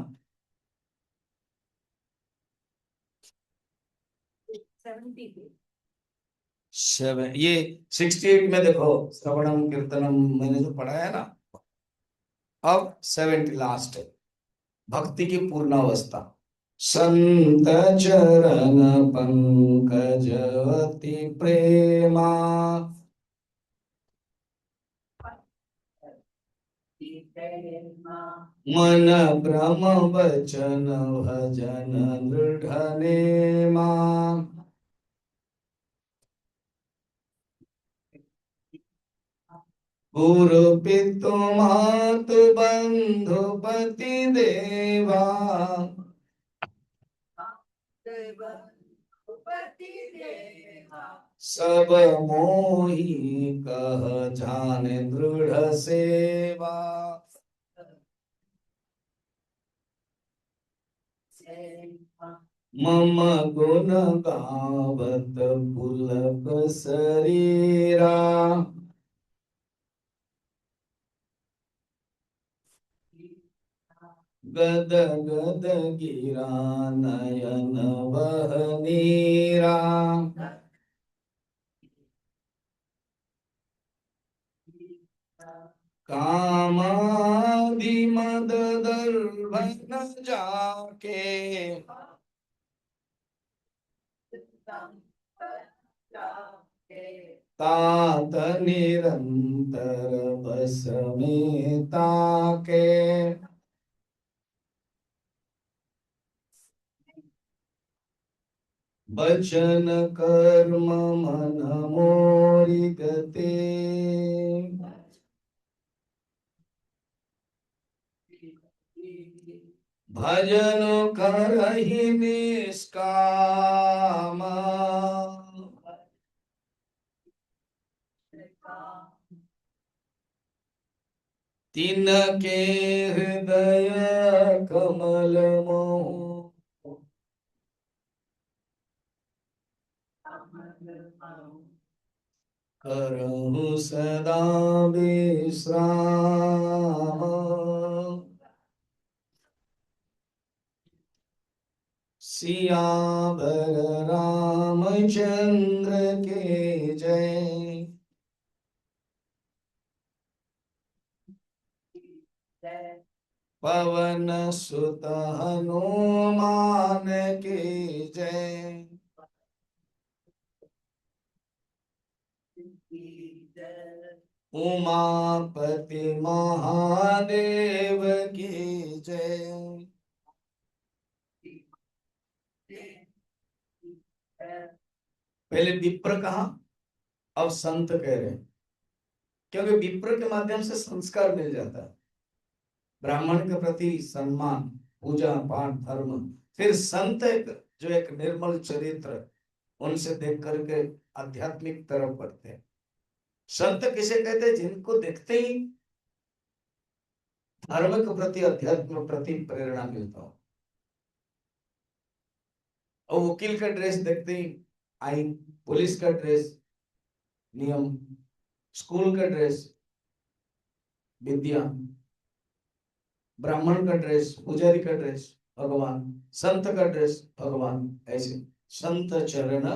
7, ये 68 में देखो, श्रवणम कीर्तनम मैंने जो पढ़ा है ना। अब 70 लास्ट है, भक्ति की पूर्णावस्था। संत चरण पंकज अति प्रेमा, मन भ्रम वचन भजन दृढ़ नेमा। गुरु पितु मातु बंधु पति देवा, सब मोहि कह जान दृढ़ सेवा। मम गुण गावत पुलक शरीरा, गद गद गिरा नयन वह नीरा। कामादि मद दर्भन जाके, तात निरंतर बस में ताके। वचन कर्म मन मोरि गते, भजन करहि निष्काम, तिनके हृदय कमल मोह, करहु सदा विश्राम। सियावर रामचंद्र के जय। पवन सुत हनुमान के जय। उमापति महादेव की जय। पहले विप्र कहा, अब संत कह रहे हैं, क्योंकि विप्र के माध्यम से संस्कार मिल जाता है, ब्राह्मण के प्रति सम्मान, पूजा पाठ धर्म। फिर संत जो एक निर्मल चरित्र, उनसे देख करके आध्यात्मिक तरफ बढ़ते हैं। संत किसे कहते हैं? जिनको देखते ही धर्म के प्रति अध्यात्म के प्रति प्रेरणा मिलता हो। और वकील का ड्रेस देखते ही आइन, पुलिस का ड्रेस नियम, स्कूल का ड्रेस विद्या, ब्राह्मण का ड्रेस पुजारी का ड्रेस भगवान, संत का ड्रेस भगवान। ऐसे संत चरण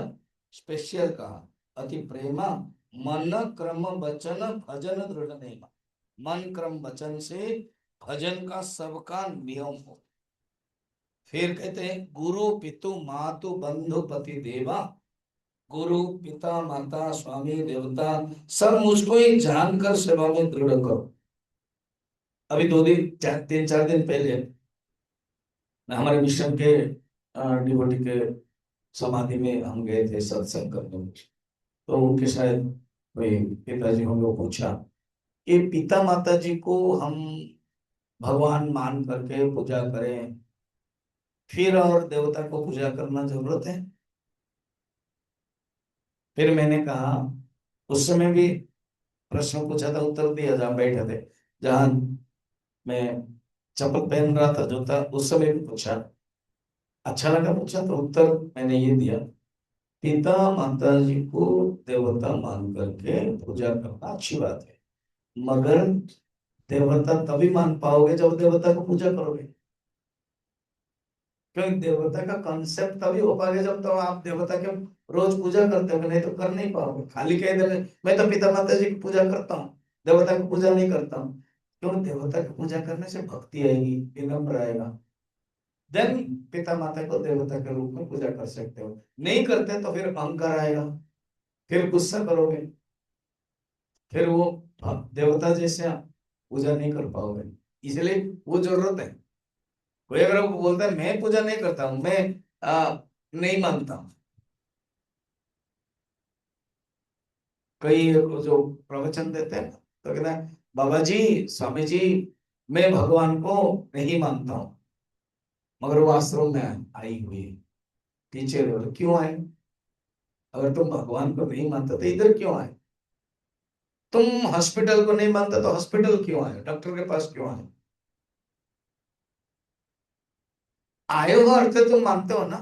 स्पेशल कहा, अति प्रेमा, मन क्रम वचन भजन दृढ़ नेमा। मन क्रम वचन से भजन का सबका नियम हो। फिर कहते हैं गुरु पितु मातु बंधु पति देवा, गुरु पिता माता स्वामी देवता सब मुझको ही जानकर सेवा में दृढ़ करो। अभी 2 दिन 3 4 दिन पहले हमारे मिशन के डिवोटी के समाधि में हम गए थे सत्संग करने। तो उनके शायद वही पिताजी हम लोग पूछा कि पिता माता जी को हम भगवान मान करके पूजा करें, फिर और देवता को पूजा करना जरूरत है? फिर मैंने कहा, उस समय भी प्रश्न पूछा था, उत्तर दिया जहाँ बैठे थे, जहां मैं चप्पल पहन रहा था जूता, उस समय भी पूछा, अच्छा लगा पूछा, तो उत्तर मैंने ये दिया, पिता माता जी को देवता मान करके पूजा करना अच्छी बात है, मगर देवता तभी मान पाओगे जब देवता को पूजा करोगे। क्योंकि देवता का कंसेप्ट तभी हो पाएगा जब तो आप देवता के रोज पूजा करते हो, नहीं तो कर नहीं पाओगे। खाली कह दे मैं तो पिता माता जी की पूजा करता हूँ, देवता की पूजा नहीं करता हूँ। क्यों? देवता की पूजा करने से भक्ति आएगी, विनम्र आएगा, देन पिता माता को देवता के रूप में पूजा कर सकते हो। नहीं करते तो फिर अहंकार आएगा, फिर गुस्सा करोगे, फिर वो देवता जैसे आप पूजा नहीं कर पाओगे। इसलिए वो जरूरत है। कोई अगर वो बोलता है मैं पूजा नहीं करता हूँ, मैं नहीं मानता हूँ, कई जो प्रवचन देते हैं तो कहता है बाबा जी स्वामी जी मैं भगवान को नहीं मानता हूँ, मगर वो आश्रम में आई हुई है, टीचर बोले क्यों आए? अगर तुम भगवान को नहीं मानते तो इधर क्यों आए? तुम हॉस्पिटल को नहीं मानते तो हॉस्पिटल क्यों आए, डॉक्टर के पास क्यों आए? आए हो अर्थ तुम मानते हो ना,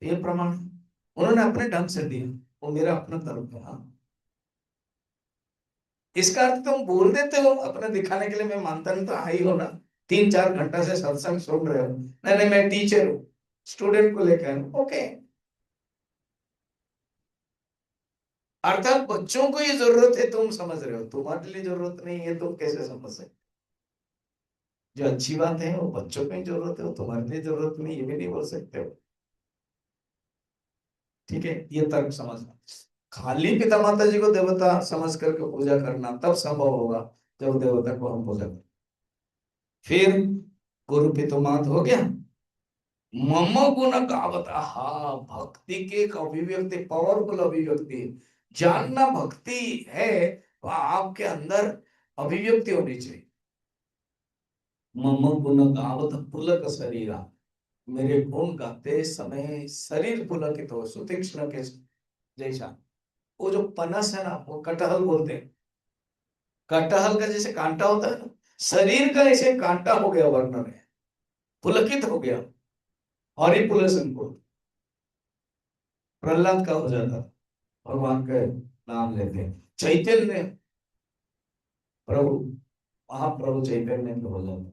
ये प्रमाण है। उन्होंने अपने ढंग से दिया, वो मेरा अपना धर्म है। हाँ, इसका अर्थ तुम बोल देते हो अपने दिखाने के लिए, मैं मानता नहीं, तो आई हो ना, 3 4 घंटा से सत्संग सुन रहे हो, नहीं नहीं मैं टीचर हूँ, स्टूडेंट को लेकर ओके। अर्थात बच्चों को ये जरूरत है, तुम समझ रहे हो, तुम्हारे लिए जरूरत नहीं है, तुम कैसे समझ सकते? जो अच्छी बात है वो बच्चों को ही जरूरत है, वो तुम्हारे लिए जरूरत नहीं, ये भी नहीं बोल सकते हो। ठीक है, ये तर्क समझना। खाली पिता माता जी को देवता समझ करके पूजा करना तब संभव होगा जब देवता को हम पूजा करें। फिर गुरु पितुमात हो गया, मम गुण गावत, हा भक्ति के एक अभिव्यक्ति, पावरफुल अभिव्यक्ति। जानना भक्ति है, तो आपके अंदर अभिव्यक्ति होनी चाहिए। मम गुण गावत पुलक शरीरा, मेरे गुण गाते समय शरीर पुलकित हो, सुतीक्ष्ण के जैसा। वो जो पनस है ना, वो कटहल बोलते हैं। कटहल का जैसे कांटा होता है ना, शरीर का ऐसे कांटा हो गया, वर्णन है, पुलकित हो गया। हरिपुलसन को प्रहलाद का हो जाता, भगवान का नाम लेते हैं। चैतन्य प्रभु, महाप्रभु चैतन्य का हो जाता।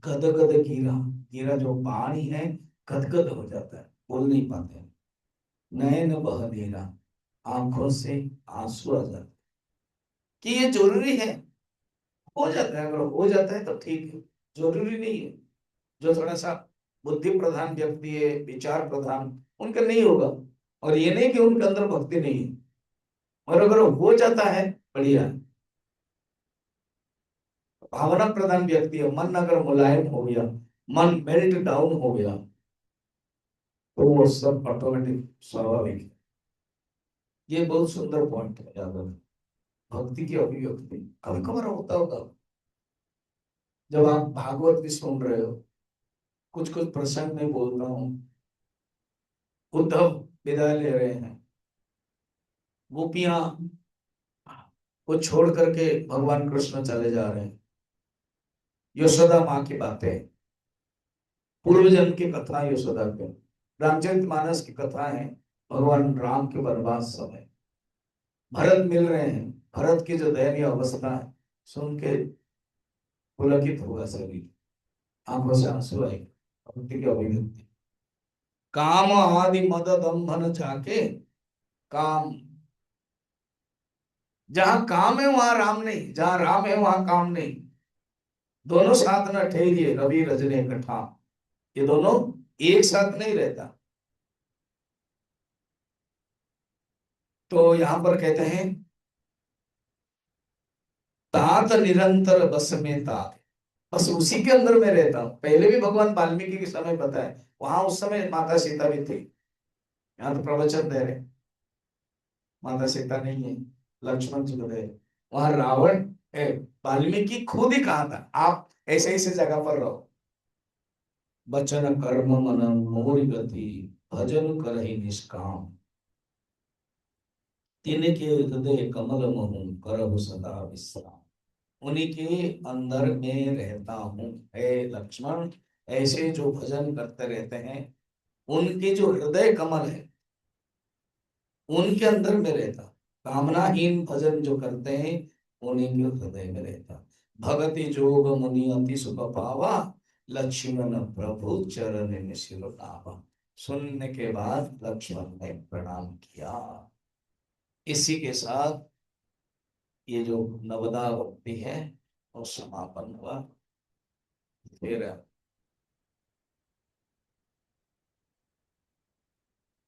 गदगद गिरा, गिरा जो पानी है गदगद हो जाता है, बोल नहीं पाते। नयन बह नीरा, आंखों से आंसू आ जाते। कि ये जरूरी है, हो जाता है, अगर हो जाता है तो ठीक है, जरूरी नहीं है। जो थोड़ा सा बुद्धि प्रधान व्यक्ति है, विचार प्रधान, उनका नहीं होगा। और ये नहीं कि उनके अंदर भक्ति नहीं है, और अगर हो जाता है बढ़िया है। भावना प्रधान व्यक्ति है, मन अगर मुलायम हो गया, मन मेल्ट डाउन हो गया, तो वो सब ऑटोमेटिक स्वाभाविक है। ये बहुत सुंदर पॉइंट है, याद रखना। भक्ति की अभिव्यक्ति कभी कभार होता होगा, जब आप भागवत भी सुन रहे हो, कुछ कुछ प्रसंग में बोल रहा हूँ, उद्धव विदाई ले रहे हैं, गोपियां को छोड़ करके भगवान कृष्ण चले जा रहे हैं, यशोदा माँ की बातें, पूर्व जन्म की कथा, यशोदा के रामचरितमानस की कथा है, भगवान राम के वनवास समय भरत मिल रहे हैं, भरत की जो दयनीय अवस्था है सुन के पुलकित हुआ शरीर, आंखों से आंसू आए, भक्ति की अभिव्यक्ति। काम आदि मद दंभन जाके, काम, जहां काम है वहां राम नहीं, जहां राम है वहां काम नहीं। दोनों साथ न ठहरिए रवि रजने इकट्ठा, ये दोनों एक साथ नहीं रहता। तो यहां पर कहते हैं तात निरंतर बस में तात, बस उसी के अंदर मैं रहता हूं। पहले भी भगवान वाल्मीकि के समय बताए, वहां उस समय माता सीता भी थी। यहाँ तो प्रवचन दे रहे, माता सीता नहीं है, लक्ष्मण जी को दे रहे। वहां रावण है, वाल्मीकि खुद ही कहा था आप ऐसे ऐसे जगह पर रहो। बचन कर्म मन मोर गति, भजन करहि निष्काम, तिनके हृदय कमल महु करहु सदा विश्राम। उन्हीं के अंदर में रहता हूँ हे लक्ष्मण। ऐसे जो भजन करते रहते हैं, उनके जो हृदय कमल है, उनके अंदर में रहता। कामनाहीन भजन जो करते हैं, उन्हीं के हृदय में रहता। भगति जोग मुनि अति सुख पावा, लक्ष्मण प्रभु चरण में सिर नावा। सुनने के बाद लक्ष्मण ने प्रणाम किया। इसी के साथ ये जो नवदा भक्ति है वो समापन हुआ। फिर